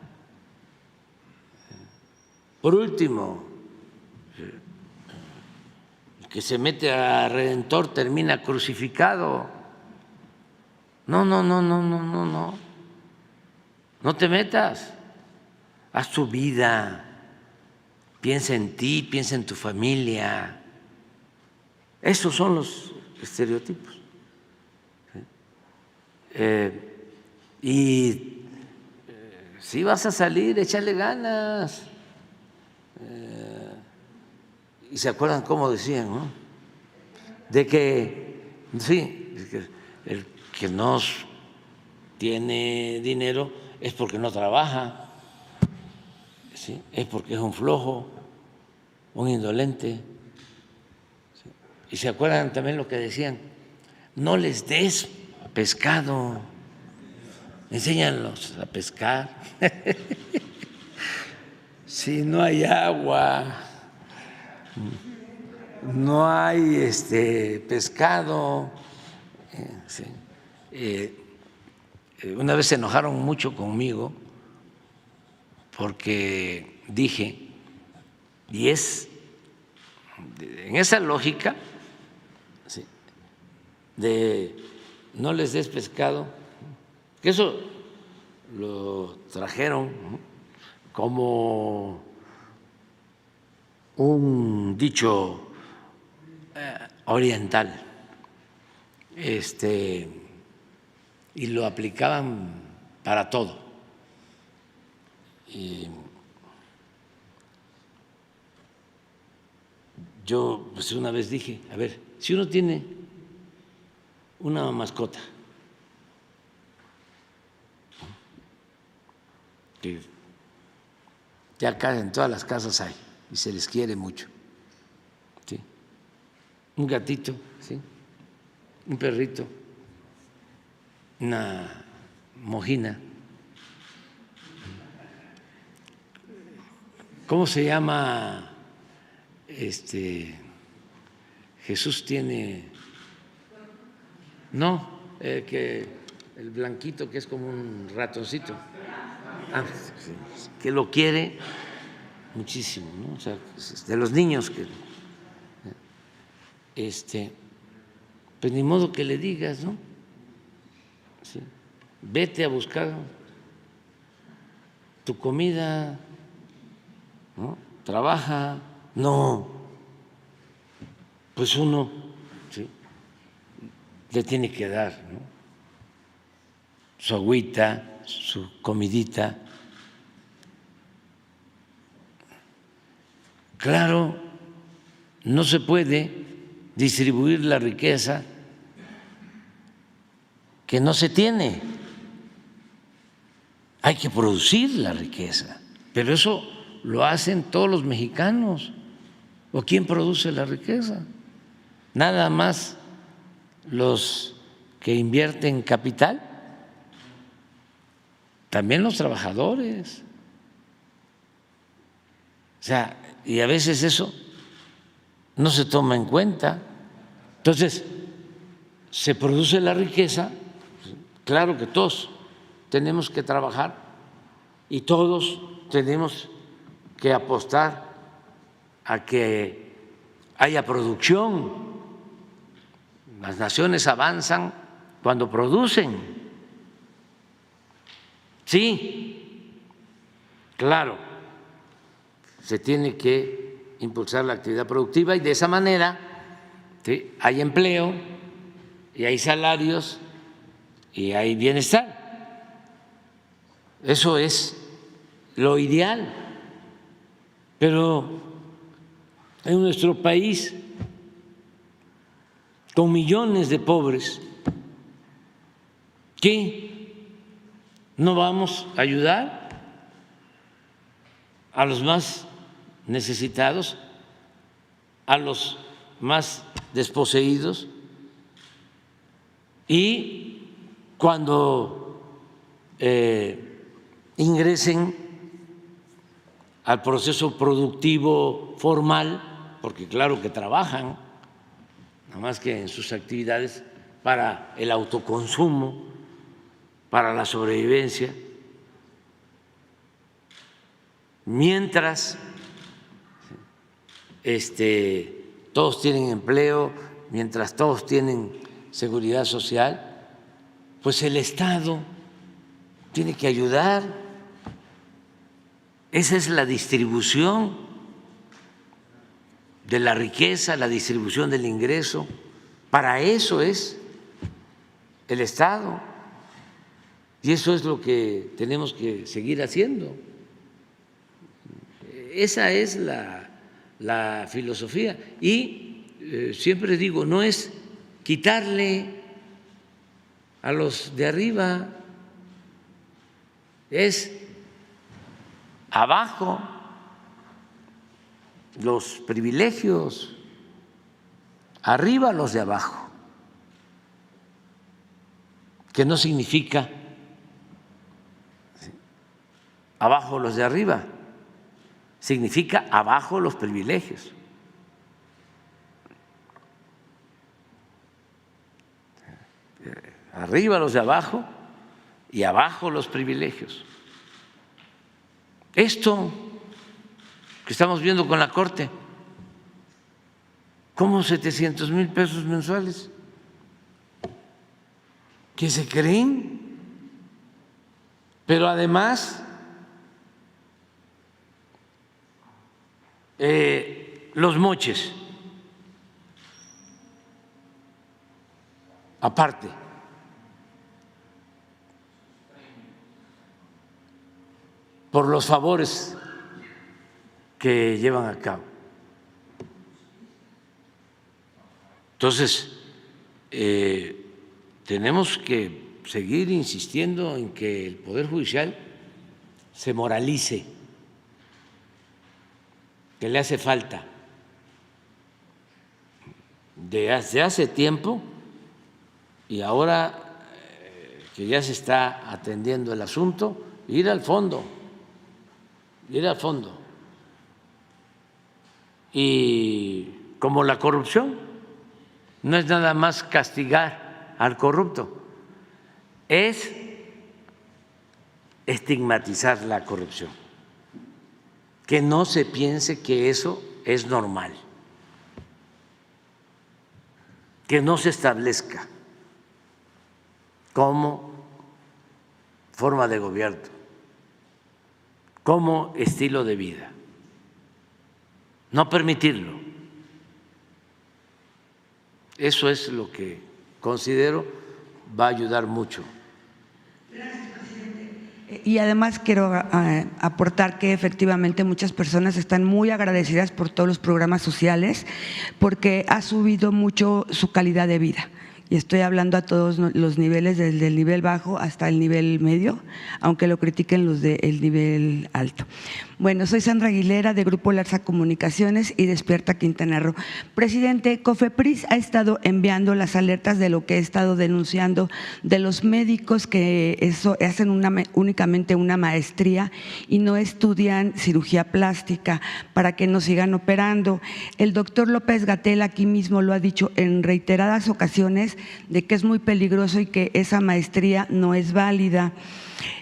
Por último, el que se mete a Redentor termina crucificado. No, no, no, no, no, no, no. No te metas. Haz tu vida. Piensa en ti, piensa en tu familia. Esos son los estereotipos. Y si vas a salir, échale ganas. Y se acuerdan cómo decían, ¿no? De que, sí, el que no tiene dinero es porque no trabaja, ¿sí? Es porque es un flojo, un indolente. ¿Sí? Y se acuerdan también lo que decían, no les des pescado, enséñalos a pescar. Si no hay agua, no hay pescado. Sí. Una vez se enojaron mucho conmigo porque dije, y es en esa lógica, sí, de no les des pescado, que eso lo trajeron, ¿no?, como un dicho oriental, y lo aplicaban para todo. Y yo pues una vez dije, a ver, si uno tiene una mascota que ya acá en todas las casas hay y se les quiere mucho, ¿sí?, un gatito, ¿sí?, un perrito, una mojina. ¿Cómo se llama? Jesús tiene, no, que el blanquito que es como un ratoncito, que lo quiere muchísimo, ¿no? O sea, de los niños que pues ni modo que le digas, ¿no? Sí. Vete a buscar tu comida, ¿no? Trabaja. No, pues uno, ¿sí?, le tiene que dar, ¿no?, su agüita, su comidita. Claro, no se puede distribuir la riqueza que no se tiene. Hay que producir la riqueza, pero eso lo hacen todos los mexicanos. ¿O quién produce la riqueza? Nada más los que invierten capital, también los trabajadores. O sea, y a veces eso no se toma en cuenta. Entonces, se produce la riqueza, claro que todos tenemos que trabajar y todos tenemos que apostar a que haya producción. Las naciones avanzan cuando producen. Sí, claro, se tiene que impulsar la actividad productiva y de esa manera, ¿sí?, hay empleo y hay salarios y hay bienestar. Eso es lo ideal. Pero en nuestro país, con millones de pobres, ¿qué no vamos a ayudar a los más necesitados, a los más desposeídos? Y cuando ingresen al proceso productivo formal, porque claro que trabajan, nada más que en sus actividades para el autoconsumo, para la sobrevivencia, mientras todos tienen empleo, mientras todos tienen seguridad social, pues el Estado tiene que ayudar. Esa es la distribución de la riqueza, la distribución del ingreso. Para eso es el Estado. Y eso es lo que tenemos que seguir haciendo. Esa es la filosofía. Y siempre digo, no es quitarle a los de arriba, es abajo los privilegios, arriba los de abajo, que no significa abajo los de arriba, significa abajo los privilegios. Arriba los de abajo y abajo los privilegios. Esto que estamos viendo con la Corte, ¿cómo 700,000 pesos mensuales? ¿Qué se creen? Pero además los moches, aparte. Por los favores que llevan a cabo. Entonces, tenemos que seguir insistiendo en que el Poder Judicial se moralice, que le hace falta. Desde hace tiempo y ahora que ya se está atendiendo el asunto, ir al fondo. Y como la corrupción, no es nada más castigar al corrupto, es estigmatizar la corrupción, que no se piense que eso es normal, que no se establezca como forma de gobierno, como estilo de vida, no permitirlo. Eso es lo que considero va a ayudar mucho. Y además quiero aportar que efectivamente muchas personas están muy agradecidas por todos los programas sociales porque ha subido mucho su calidad de vida. Y estoy hablando a todos los niveles, desde el nivel bajo hasta el nivel medio, aunque lo critiquen los del nivel alto. Bueno, soy Sandra Aguilera de Grupo Larsa Comunicaciones y Despierta Quintana Roo. Presidente, COFEPRIS ha estado enviando las alertas de lo que he estado denunciando de los médicos que hacen únicamente una maestría y no estudian cirugía plástica para que no sigan operando. El doctor López-Gatell aquí mismo lo ha dicho en reiteradas ocasiones de que es muy peligroso y que esa maestría no es válida.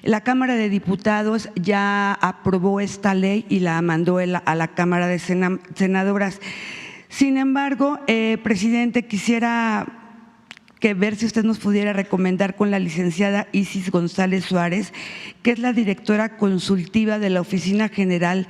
La Cámara de Diputados ya aprobó esta ley y la mandó a la Cámara de Senadoras. Sin embargo, presidente, quisiera ver si usted nos pudiera recomendar con la licenciada Isis González Suárez, que es la directora consultiva de la Oficina General,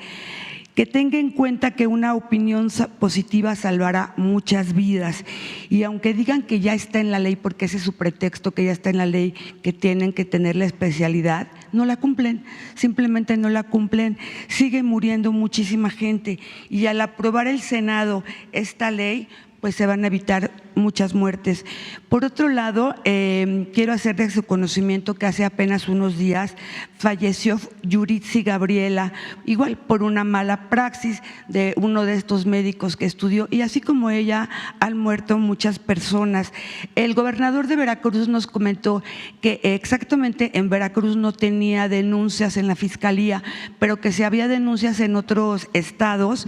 que tenga en cuenta que una opinión positiva salvará muchas vidas. Y aunque digan que ya está en la ley, porque ese es su pretexto, que ya está en la ley, que tienen que tener la especialidad, no la cumplen, simplemente no la cumplen. Sigue muriendo muchísima gente y al aprobar el Senado esta ley, pues se van a evitar muchas muertes. Por otro lado, quiero hacer de su conocimiento que hace apenas unos días falleció Yuritsi Gabriela, igual por una mala praxis de uno de estos médicos que estudió, y así como ella han muerto muchas personas. El gobernador de Veracruz nos comentó que exactamente en Veracruz no tenía denuncias en la fiscalía, pero que si había denuncias en otros estados,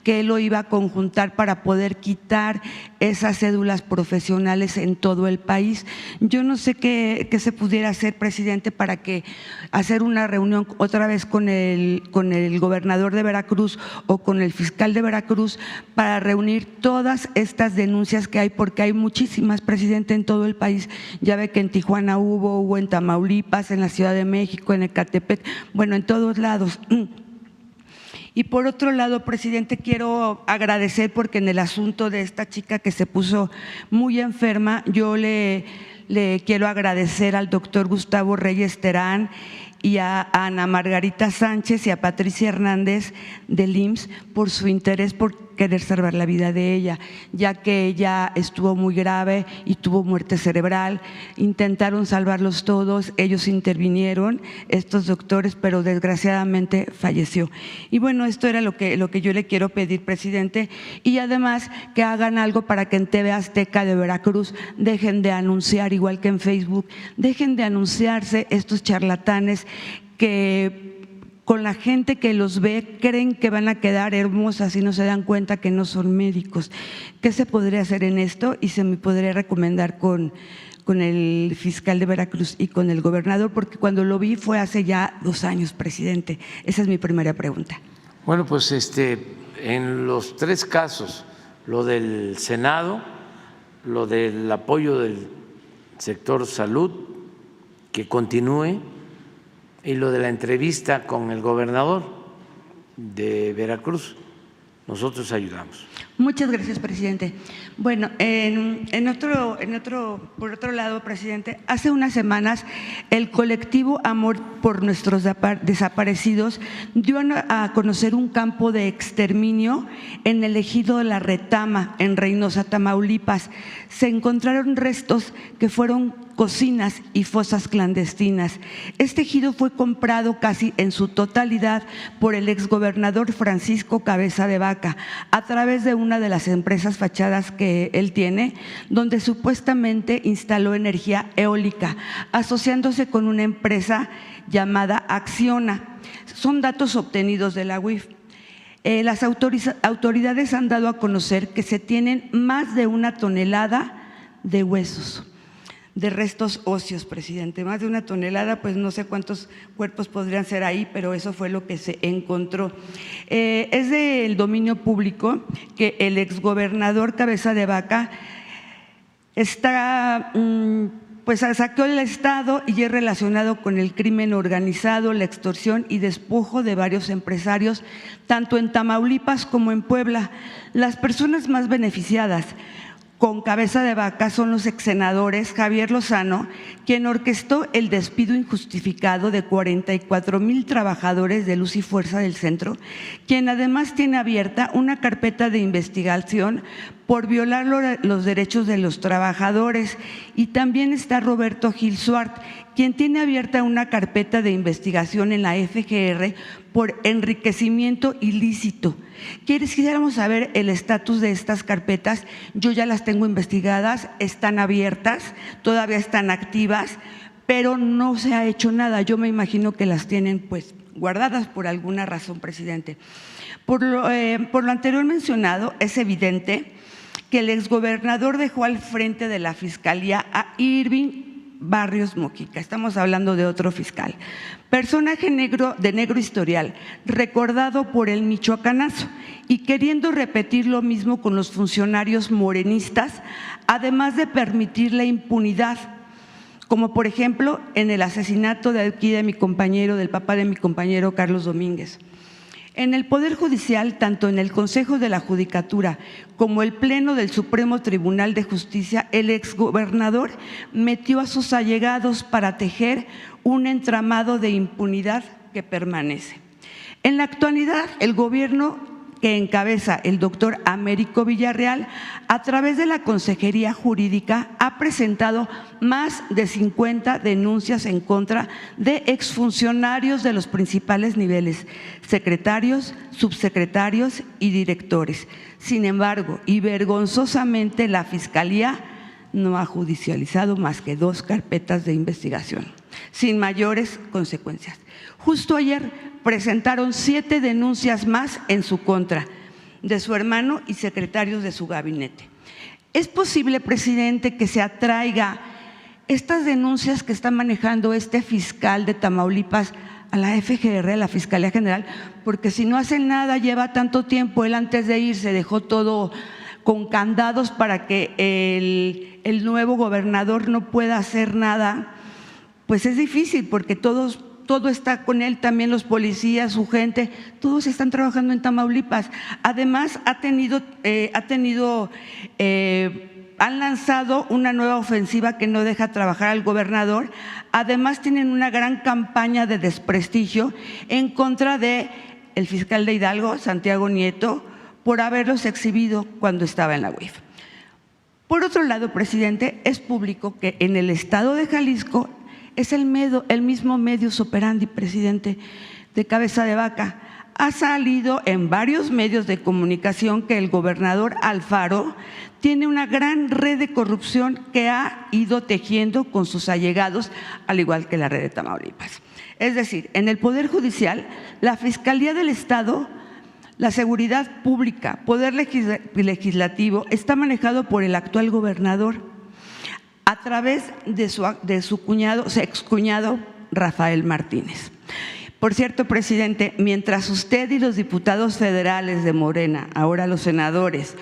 que él lo iba a conjuntar para poder quitar esa cédula cédulas profesionales en todo el país. Yo no sé qué se pudiera hacer, presidente, para que hacer una reunión otra vez con el gobernador de Veracruz o con el fiscal de Veracruz para reunir todas estas denuncias que hay, porque hay muchísimas, presidente, en todo el país. Ya ve que en Tijuana hubo en Tamaulipas, en la Ciudad de México, en Ecatepec, bueno, en todos lados. Y por otro lado, presidente, quiero agradecer porque en el asunto de esta chica que se puso muy enferma, yo le quiero agradecer al doctor Gustavo Reyes Terán y a Ana Margarita Sánchez y a Patricia Hernández del IMSS por su interés por querer salvar la vida de ella, ya que ella estuvo muy grave y tuvo muerte cerebral. Intentaron salvarlos todos, ellos intervinieron, estos doctores, pero desgraciadamente falleció. Y bueno, esto era lo que yo le quiero pedir, presidente, y además que hagan algo para que en TV Azteca de Veracruz dejen de anunciar, igual que en Facebook, dejen de anunciarse estos charlatanes que con la gente que los ve creen que van a quedar hermosas y no se dan cuenta que no son médicos. ¿Qué se podría hacer en esto? Y se me podría recomendar con el fiscal de Veracruz y con el gobernador, porque cuando lo vi fue hace ya 2 años, presidente. Esa es mi primera pregunta. Bueno, pues en los 3 casos, lo del Senado, lo del apoyo del sector salud, que continúe, y lo de la entrevista con el gobernador de Veracruz, nosotros ayudamos. Muchas gracias, presidente. Bueno, por otro lado, presidente, hace unas semanas el colectivo Amor por Nuestros Desaparecidos dio a conocer un campo de exterminio en el ejido de La Retama, en Reynosa, Tamaulipas. Se encontraron restos que fueron cocinas y fosas clandestinas. Este ejido fue comprado casi en su totalidad por el exgobernador Francisco Cabeza de Vaca a través de una de las empresas fachadas que él tiene, donde supuestamente instaló energía eólica, asociándose con una empresa llamada Acciona. Son datos obtenidos de la UIF. Las autoridades han dado a conocer que se tienen más de 1 tonelada de huesos, de restos óseos, presidente, más de 1 tonelada, pues no sé cuántos cuerpos podrían ser ahí, pero eso fue lo que se encontró. Es del dominio público que el exgobernador Cabeza de Vaca pues saqueó el Estado y es relacionado con el crimen organizado, la extorsión y despojo de varios empresarios, tanto en Tamaulipas como en Puebla. Las personas más beneficiadas con Cabeza de Vaca son los exsenadores Javier Lozano, quien orquestó el despido injustificado de 44,000 trabajadores de Luz y Fuerza del Centro, quien además tiene abierta una carpeta de investigación por violar los derechos de los trabajadores. Y también está Roberto Gil Suart, quien tiene abierta una carpeta de investigación en la FGR por enriquecimiento ilícito. Quisiéramos saber el estatus de estas carpetas. Yo ya las tengo investigadas, están abiertas, todavía están activas, pero no se ha hecho nada. Yo me imagino que las tienen pues guardadas por alguna razón, presidente. Por lo anterior mencionado, es evidente que el exgobernador dejó al frente de la Fiscalía a Irving Barrios Mojica, estamos hablando de otro fiscal, personaje de negro historial, recordado por el michoacanazo y queriendo repetir lo mismo con los funcionarios morenistas, además de permitir la impunidad, como por ejemplo en el asesinato del papá de mi compañero Carlos Domínguez. En el Poder Judicial, tanto en el Consejo de la Judicatura como el Pleno del Supremo Tribunal de Justicia, el exgobernador metió a sus allegados para tejer un entramado de impunidad que permanece. En la actualidad, el gobierno que encabeza el doctor Américo Villarreal, a través de la Consejería Jurídica, ha presentado más de 50 denuncias en contra de exfuncionarios de los principales niveles, secretarios, subsecretarios y directores. Sin embargo, y vergonzosamente, la Fiscalía no ha judicializado más que 2 carpetas de investigación, sin mayores consecuencias. Justo ayer presentaron 7 denuncias más en su contra, de su hermano y secretarios de su gabinete. ¿Es posible, presidente, que se atraiga estas denuncias que está manejando este fiscal de Tamaulipas a la FGR, a la Fiscalía General? Porque si no hacen nada, lleva tanto tiempo, él antes de irse dejó todo con candados para que el nuevo gobernador no pueda hacer nada, pues es difícil porque todo está con él, también los policías, su gente, todos están trabajando en Tamaulipas. Además, han lanzado una nueva ofensiva que no deja trabajar al gobernador. Además, tienen una gran campaña de desprestigio en contra de el fiscal de Hidalgo, Santiago Nieto, por haberlos exhibido cuando estaba en la UIF. Por otro lado, presidente, es público que en el estado de Jalisco es el mismo modus operandi, presidente, de Cabeza de Vaca. Ha salido en varios medios de comunicación que el gobernador Alfaro tiene una gran red de corrupción que ha ido tejiendo con sus allegados, al igual que la red de Tamaulipas. Es decir, en el Poder Judicial, la Fiscalía del Estado, la Seguridad Pública, Poder Legislativo, está manejado por el actual gobernador a través de su excuñado Rafael Martínez. Por cierto, presidente, mientras usted y los diputados federales de Morena, ahora los senadores,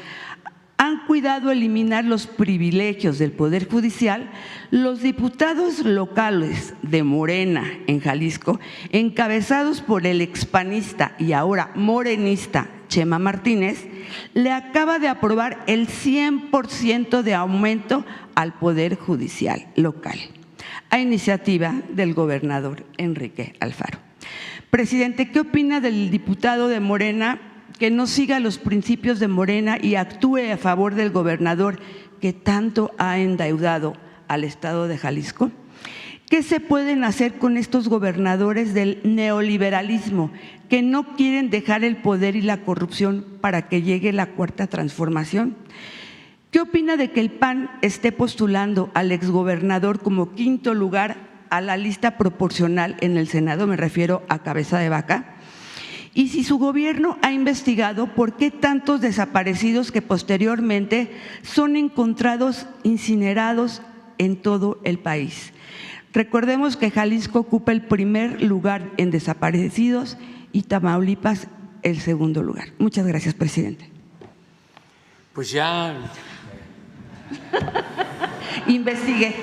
han cuidado eliminar los privilegios del Poder Judicial, los diputados locales de Morena en Jalisco, encabezados por el expanista y ahora morenista Chema Martínez, le acaba de aprobar el 100% de aumento al Poder Judicial local, a iniciativa del gobernador Enrique Alfaro. Presidente, ¿qué opina del diputado de Morena que no siga los principios de Morena y actúe a favor del gobernador que tanto ha endeudado al estado de Jalisco? ¿Qué se pueden hacer con estos gobernadores del neoliberalismo que no quieren dejar el poder y la corrupción para que llegue la cuarta transformación? ¿Qué opina de que el PAN esté postulando al exgobernador como quinto lugar a la lista proporcional en el Senado? Me refiero a Cabeza de Vaca. Y si su gobierno ha investigado por qué tantos desaparecidos que posteriormente son encontrados incinerados en todo el país. Recordemos que Jalisco ocupa el primer lugar en desaparecidos y Tamaulipas el segundo lugar. Muchas gracias, presidente. Pues ya investigué.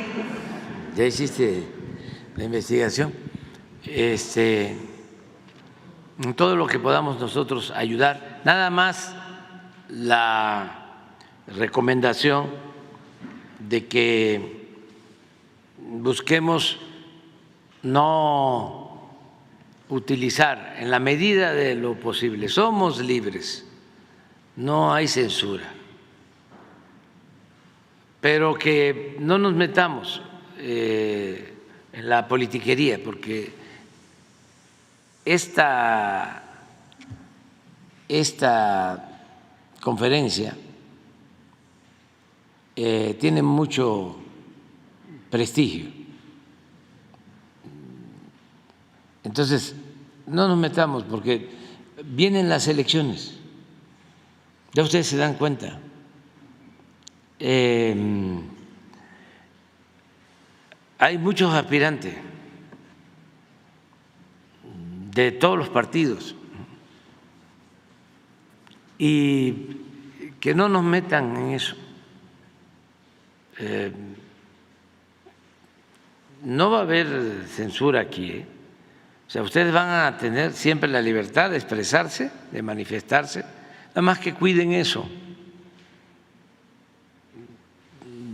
Ya hiciste la investigación. En todo lo que podamos nosotros ayudar, nada más la recomendación de que busquemos no utilizar en la medida de lo posible, somos libres, no hay censura, pero que no nos metamos en la politiquería, porque esta conferencia tiene mucho prestigio. Entonces, no nos metamos porque vienen las elecciones. Ya ustedes se dan cuenta. Hay muchos aspirantes de todos los partidos y que no nos metan en eso. No va a haber censura aquí, O sea, ustedes van a tener siempre la libertad de expresarse, de manifestarse, nada más que cuiden eso.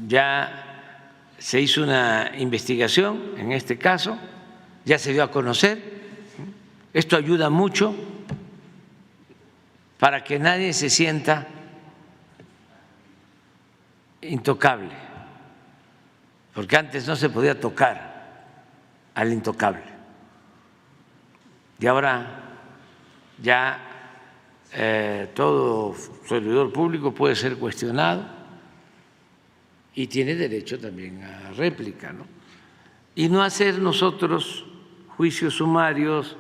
Ya se hizo una investigación en este caso, ya se dio a conocer. Esto ayuda mucho para que nadie se sienta intocable, porque antes no se podía tocar al intocable y ahora ya todo servidor público puede ser cuestionado y tiene derecho también a réplica, ¿no? Y no hacer nosotros juicios sumarios,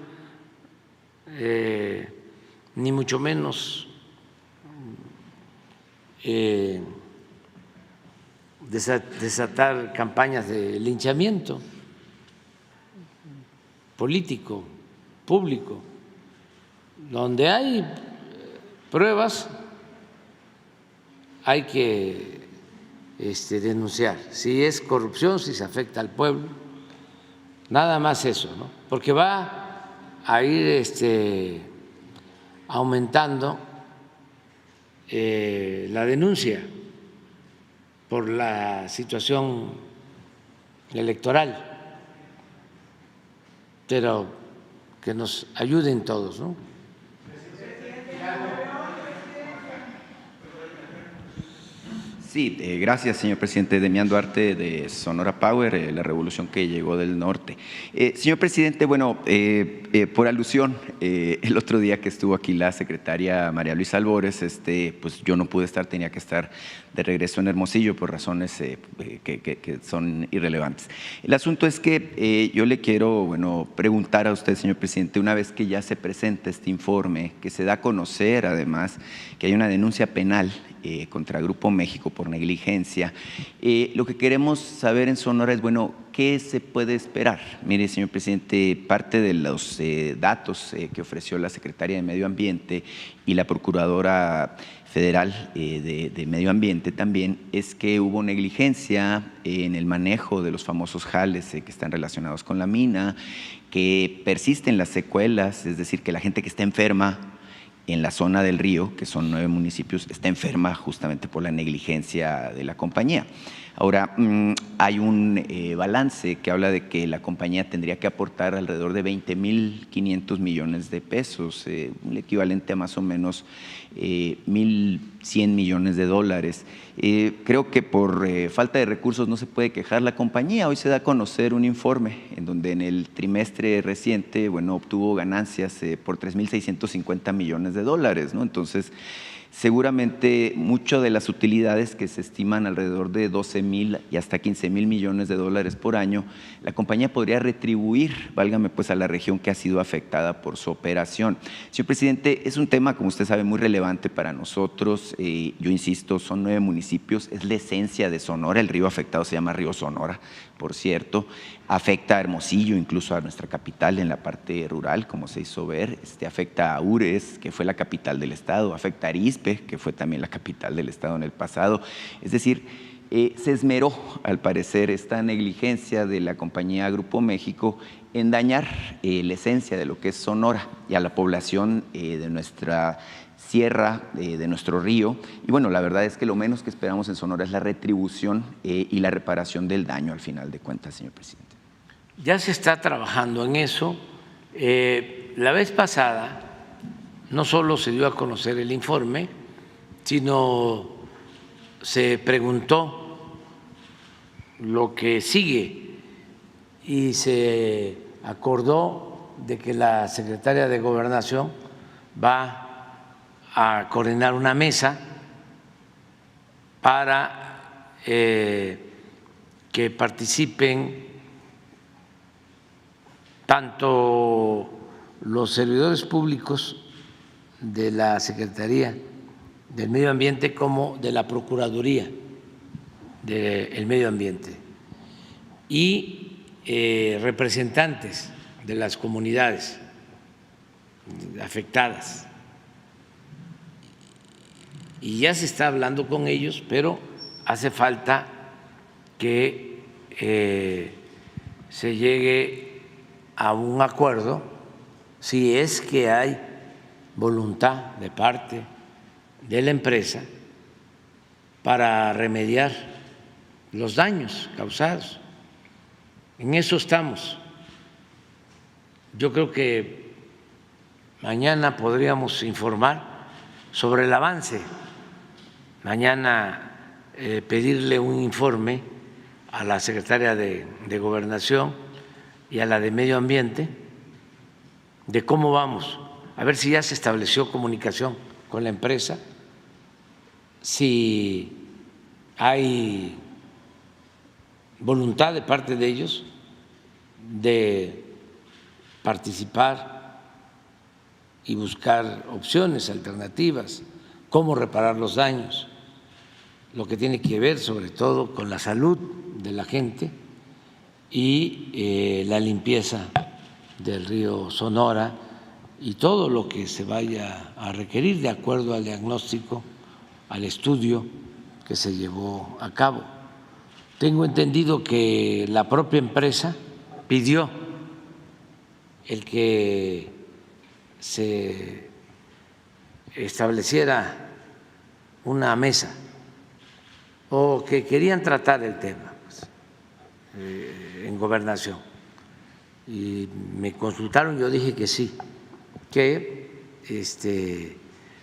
ni mucho menos desatar campañas de linchamiento político, público. Donde hay pruebas hay que denunciar. Si es corrupción, si se afecta al pueblo, nada más eso, ¿no? Porque va a ir aumentando la denuncia por la situación electoral, pero que nos ayuden todos, ¿no? Sí, gracias, señor presidente. Demián Duarte, de Sonora Power, la revolución que llegó del norte. Señor presidente, bueno, por alusión, el otro día que estuvo aquí la secretaria María Luisa Albores, pues yo no pude estar, tenía que estar de regreso en Hermosillo por razones que son irrelevantes. El asunto es que yo le quiero, bueno, preguntar a usted, señor presidente, una vez que ya se presenta este informe, que se da a conocer además que hay una denuncia penal contra Grupo México por negligencia. Lo que queremos saber en Sonora es, bueno, ¿qué se puede esperar? Mire, señor presidente, parte de los datos que ofreció la Secretaría de Medio Ambiente y la Procuradora Federal de Medio Ambiente también es que hubo negligencia en el manejo de los famosos jales que están relacionados con la mina, que persisten las secuelas, es decir, que la gente que está enferma en la zona del río, que son 9 municipios, está enferma justamente por la negligencia de la compañía. Ahora, hay un balance que habla de que la compañía tendría que aportar alrededor de 20.500 millones de pesos, el equivalente a más o menos 1.100 millones de dólares. Creo que por falta de recursos no se puede quejar la compañía. Hoy se da a conocer un informe en donde en el trimestre reciente, bueno, obtuvo ganancias por 3.650 millones de dólares, ¿no? Entonces, seguramente mucho de las utilidades que se estiman alrededor de 12.000 y hasta 15.000 millones de dólares por año, la compañía podría retribuir, válgame pues, a la región que ha sido afectada por su operación. Señor presidente, es un tema, como usted sabe, muy relevante para nosotros. Yo insisto, son 9 municipios, es la esencia de Sonora. El río afectado se llama Río Sonora, por cierto. Afecta a Hermosillo, incluso a nuestra capital en la parte rural, como se hizo ver. Afecta a Ures, que fue la capital del estado. Afecta a Arizpe, que fue también la capital del estado en el pasado. Es decir, se esmeró, al parecer, esta negligencia de la compañía Grupo México en dañar la esencia de lo que es Sonora y a la población de nuestra sierra, de nuestro río. Y bueno, la verdad es que lo menos que esperamos en Sonora es la retribución y la reparación del daño al final de cuentas, señor presidente. Ya se está trabajando en eso. La vez pasada no solo se dio a conocer el informe, sino se preguntó lo que sigue y se acordó de que la secretaria de Gobernación va a coordinar una mesa para que participen tanto los servidores públicos de la Secretaría del Medio Ambiente como de la Procuraduría del Medio Ambiente y representantes de las comunidades afectadas. Y ya se está hablando con ellos, pero hace falta que se llegue a un acuerdo, si es que hay voluntad de parte de la empresa para remediar los daños causados. En eso estamos. Yo creo que mañana podríamos informar sobre el avance. Mañana pedirle un informe a la secretaria de Gobernación y a la de Medio Ambiente de cómo vamos, a ver si ya se estableció comunicación con la empresa, si hay voluntad de parte de ellos de participar y buscar opciones alternativas, cómo reparar los daños. lo que tiene que ver sobre todo con la salud de la gente y la limpieza del río Sonora y todo lo que se vaya a requerir de acuerdo al diagnóstico, al estudio que se llevó a cabo. Tengo entendido que la propia empresa pidió el que se estableciera una mesa o que querían tratar el tema pues, en Gobernación y me consultaron, yo dije que sí, que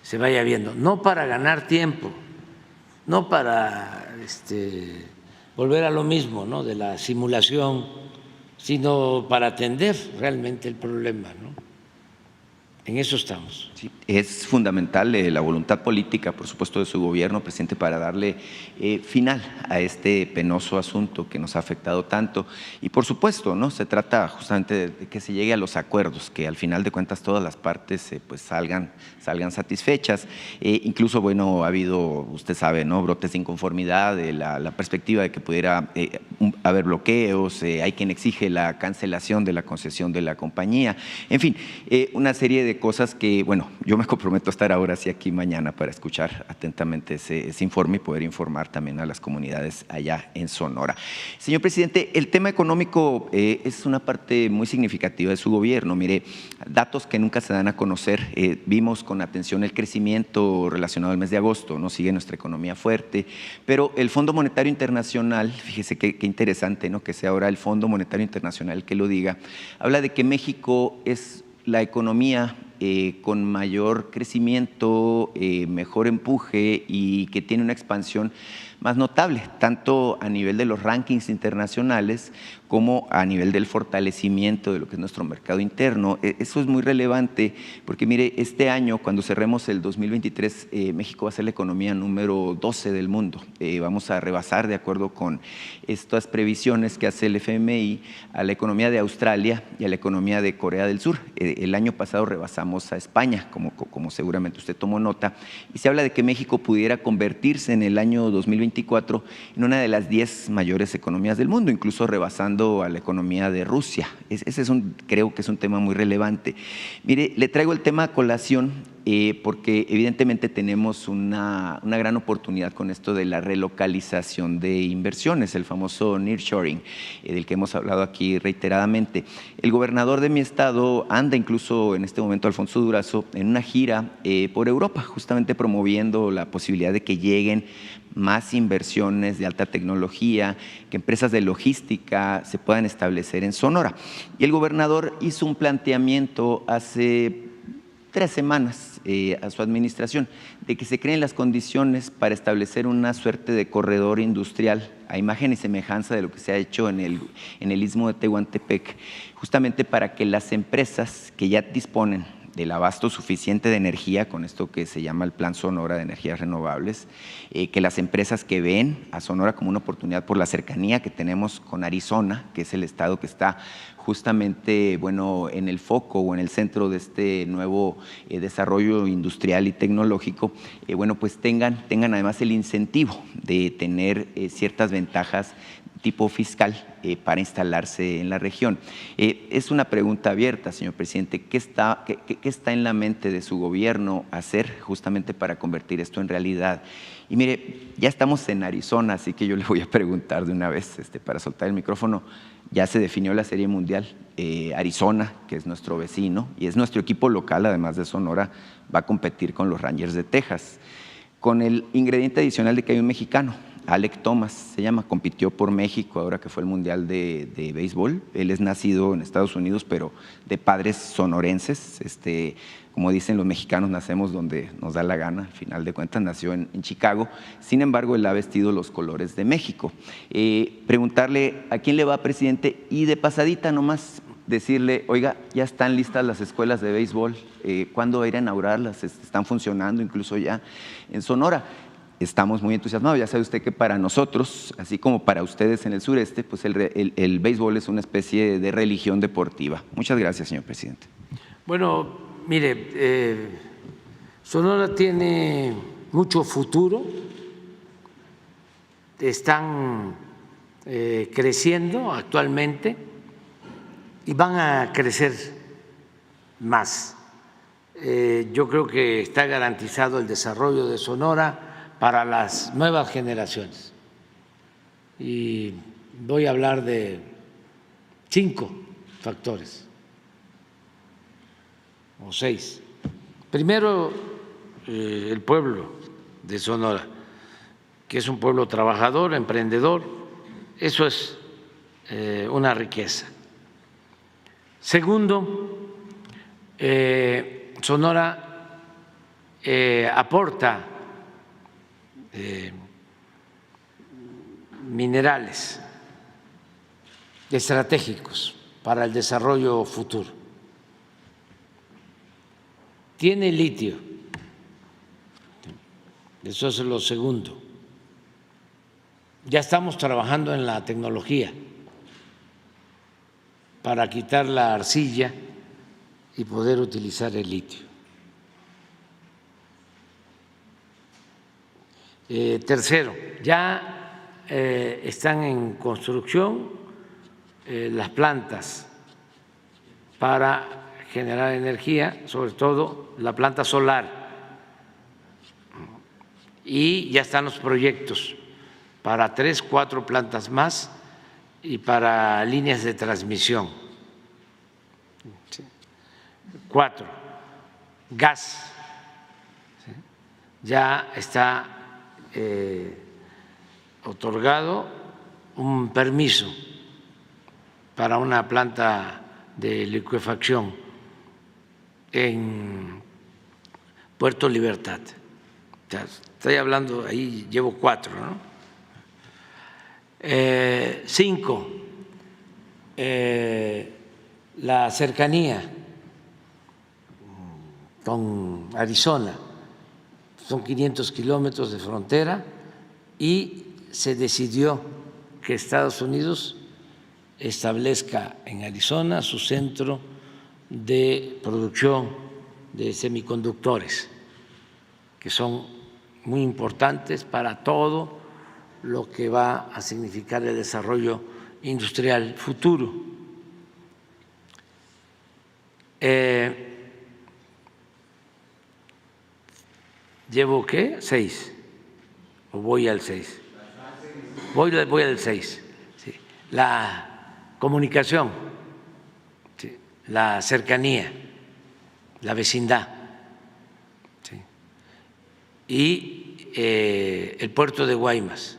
se vaya viendo, no para ganar tiempo, no para volver a lo mismo, ¿no? De la simulación, sino para atender realmente el problema, ¿no? En eso estamos. Sí, es fundamental la voluntad política, por supuesto, de su gobierno, presidente, para darle final a este penoso asunto que nos ha afectado tanto. Y por supuesto, ¿no? Se trata justamente de que se llegue a los acuerdos, que al final de cuentas todas las partes pues salgan satisfechas. Incluso, bueno, ha habido, usted sabe, ¿no? Brotes de inconformidad, la perspectiva de que pudiera haber bloqueos, hay quien exige la cancelación de la concesión de la compañía. En fin, una serie de cosas que, bueno, yo me comprometo a estar ahora sí aquí mañana para escuchar atentamente ese informe y poder informar también a las comunidades allá en Sonora. Señor presidente, el tema económico es una parte muy significativa de su gobierno. Mire, datos que nunca se dan a conocer. Vimos con atención el crecimiento relacionado al mes de agosto, ¿no? Sigue nuestra economía fuerte, pero el Fondo Monetario Internacional, fíjese qué interesante, ¿no? Que sea ahora el Fondo Monetario Internacional que lo diga, habla de que México es la economía con mayor crecimiento, mejor empuje y que tiene una expansión más notable, tanto a nivel de los rankings internacionales como a nivel del fortalecimiento de lo que es nuestro mercado interno. Eso es muy relevante porque, mire, este año, cuando cerremos el 2023, México va a ser la economía número 12 del mundo. Vamos a rebasar, de acuerdo con estas previsiones que hace el FMI, a la economía de Australia y a la economía de Corea del Sur. El año pasado rebasamos a España, como seguramente usted tomó nota, y se habla de que México pudiera convertirse en el año 2024 en una de las 10 mayores economías del mundo, incluso rebasando a la economía de Rusia. Ese creo que es un tema muy relevante. Mire, le traigo el tema a colación porque evidentemente tenemos una gran oportunidad con esto de la relocalización de inversiones, el famoso nearshoring, del que hemos hablado aquí reiteradamente. El gobernador de mi estado anda incluso en este momento, Alfonso Durazo, en una gira por Europa, justamente promoviendo la posibilidad de que lleguen más inversiones de alta tecnología, que empresas de logística se puedan establecer en Sonora. Y el gobernador hizo un planteamiento hace 3 semanas a su administración de que se creen las condiciones para establecer una suerte de corredor industrial a imagen y semejanza de lo que se ha hecho en el istmo de Tehuantepec, justamente para que las empresas que ya disponen del abasto suficiente de energía, con esto que se llama el Plan Sonora de Energías Renovables, que las empresas que ven a Sonora como una oportunidad por la cercanía que tenemos con Arizona, que es el estado que está justamente, bueno, en el foco o en el centro de este nuevo desarrollo industrial y tecnológico, bueno, pues tengan además el incentivo de tener ciertas ventajas tipo fiscal para instalarse en la región. Es una pregunta abierta, señor presidente. ¿Qué está en la mente de su gobierno hacer justamente para convertir esto en realidad? Y mire, ya estamos en Arizona, así que yo le voy a preguntar de una vez, para soltar el micrófono. Ya se definió la Serie Mundial. Arizona, que es nuestro vecino y es nuestro equipo local, además de Sonora, va a competir con los Rangers de Texas, con el ingrediente adicional de que hay un mexicano. Alec Thomas se llama, compitió por México ahora que fue el Mundial de Béisbol. Él es nacido en Estados Unidos, pero de padres sonorenses. Como dicen los mexicanos, nacemos donde nos da la gana, al final de cuentas nació en Chicago. Sin embargo, él ha vestido los colores de México. Preguntarle a quién le va, presidente, y de pasadita nomás decirle, oiga, ya están listas las escuelas de béisbol, ¿cuándo va a ir a inaugurarlas? Están funcionando incluso ya en Sonora. Estamos muy entusiasmados. Ya sabe usted que para nosotros, así como para ustedes en el sureste, pues el béisbol es una especie de religión deportiva. Muchas gracias, señor presidente. Bueno, mire, Sonora tiene mucho futuro están creciendo actualmente y van a crecer más. Yo creo que está garantizado el desarrollo de Sonora para las nuevas generaciones. Y voy a hablar de 5 factores o 6. Primero, el pueblo de Sonora, que es un pueblo trabajador, emprendedor, eso es una riqueza. Segundo, Sonora aporta minerales estratégicos para el desarrollo futuro. Tiene litio, eso es lo segundo. Ya estamos trabajando en la tecnología para quitar la arcilla y poder utilizar el litio. Tercero, ya están en construcción las plantas para generar energía, sobre todo la planta solar, y ya están los proyectos para 3, 4 plantas más y para líneas de transmisión. 4, gas. Ya está otorgado un permiso para una planta de licuefacción en Puerto Libertad. Ya estoy hablando, ahí llevo 4, ¿no? 5, la cercanía con Arizona, son 500 kilómetros de frontera y se decidió que Estados Unidos establezca en Arizona su centro de producción de semiconductores, que son muy importantes para todo lo que va a significar el desarrollo industrial futuro. ¿Llevo qué? 6. ¿O voy al 6? Voy al 6. Sí. La comunicación, sí. La cercanía, la vecindad, sí. Y el puerto de Guaymas,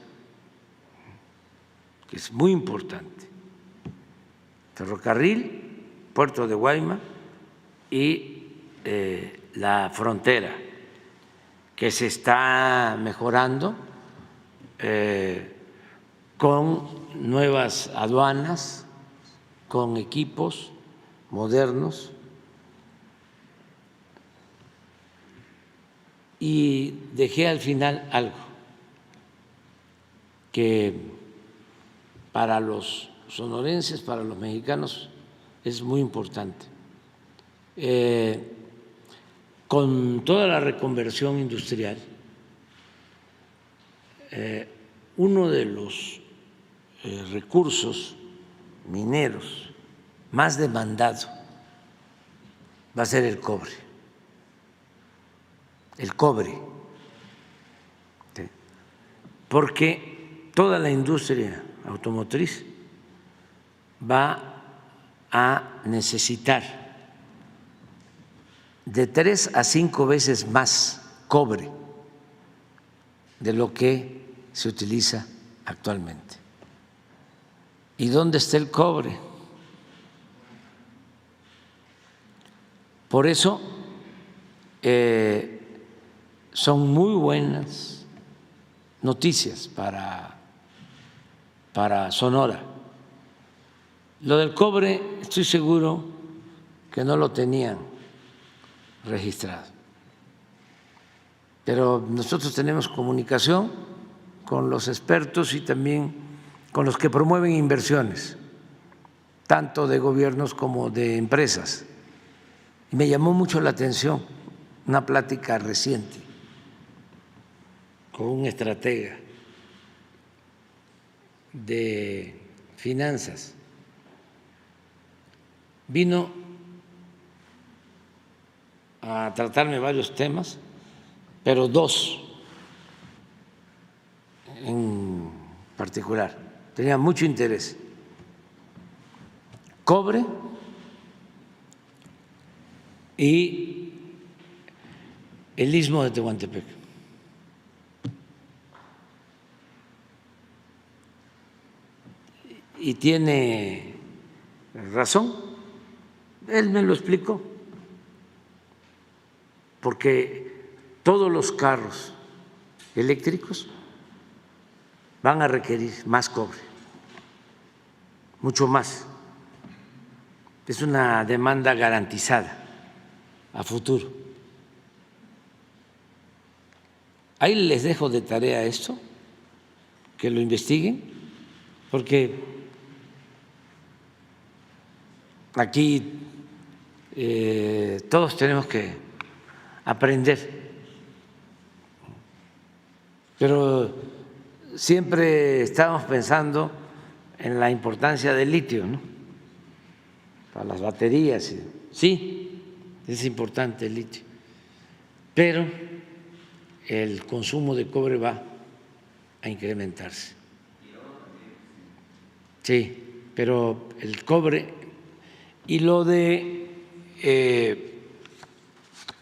que es muy importante. Ferrocarril, puerto de Guaymas y la frontera, que se está mejorando con nuevas aduanas, con equipos modernos. Y dejé al final algo que para los sonorenses, para los mexicanos, es muy importante. Con toda la reconversión industrial, uno de los recursos mineros más demandado va a ser el cobre. El cobre, ¿sí? Porque toda la industria automotriz va a necesitar de 3 a 5 veces más cobre de lo que se utiliza actualmente. ¿Y dónde está el cobre? Por eso son muy buenas noticias para Sonora. Lo del cobre, estoy seguro que no lo tenían registrado, pero nosotros tenemos comunicación con los expertos y también con los que promueven inversiones, tanto de gobiernos como de empresas. Y me llamó mucho la atención una plática reciente con un estratega de Finanzas. Vino a tratarme varios temas, pero dos en particular. Tenía mucho interés. Cobre y el Istmo de Tehuantepec. Y tiene razón, él me lo explicó, porque todos los carros eléctricos van a requerir más cobre, mucho más. Es una demanda garantizada a futuro. Ahí les dejo de tarea esto, que lo investiguen, porque aquí todos tenemos que aprender, pero siempre estamos pensando en la importancia del litio, ¿no? Para las baterías. Sí, es importante el litio, pero el consumo de cobre va a incrementarse. Sí, pero el cobre y lo de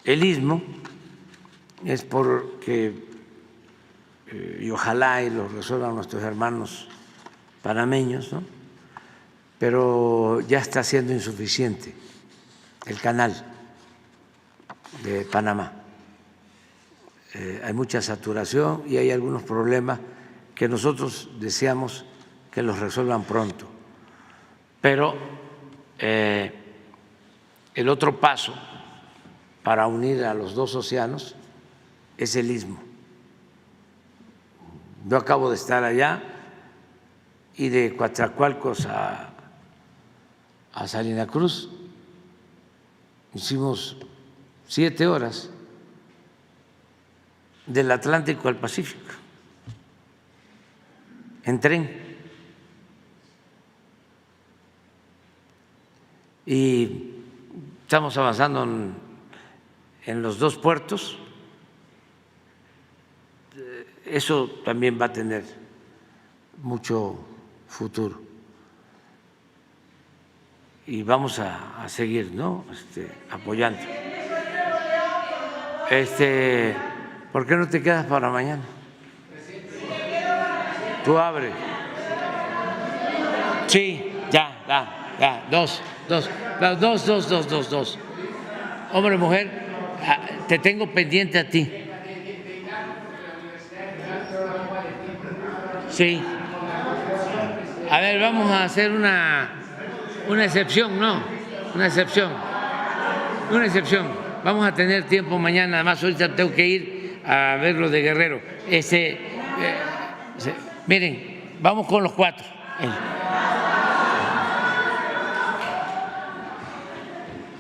el Istmo es porque y ojalá y lo resuelvan nuestros hermanos panameños, ¿no? Pero ya está siendo insuficiente el canal de Panamá. Hay mucha saturación y hay algunos problemas que nosotros deseamos que los resuelvan pronto. Pero el otro paso para unir a los dos océanos es el Istmo. Yo acabo de estar allá y de Coatzacoalcos a Salina Cruz hicimos 7 horas del Atlántico al Pacífico en tren. Y estamos avanzando en los dos puertos. Eso también va a tener mucho futuro. Y vamos a seguir, ¿no? Apoyando. ¿Por qué no te quedas para mañana? Tú abre. Sí, ya, dos. Hombre, mujer, te tengo pendiente a ti. Sí. A ver, vamos a hacer una excepción, ¿no? Una excepción. Vamos a tener tiempo mañana, además ahorita tengo que ir a ver lo de Guerrero. Miren, vamos con los 4.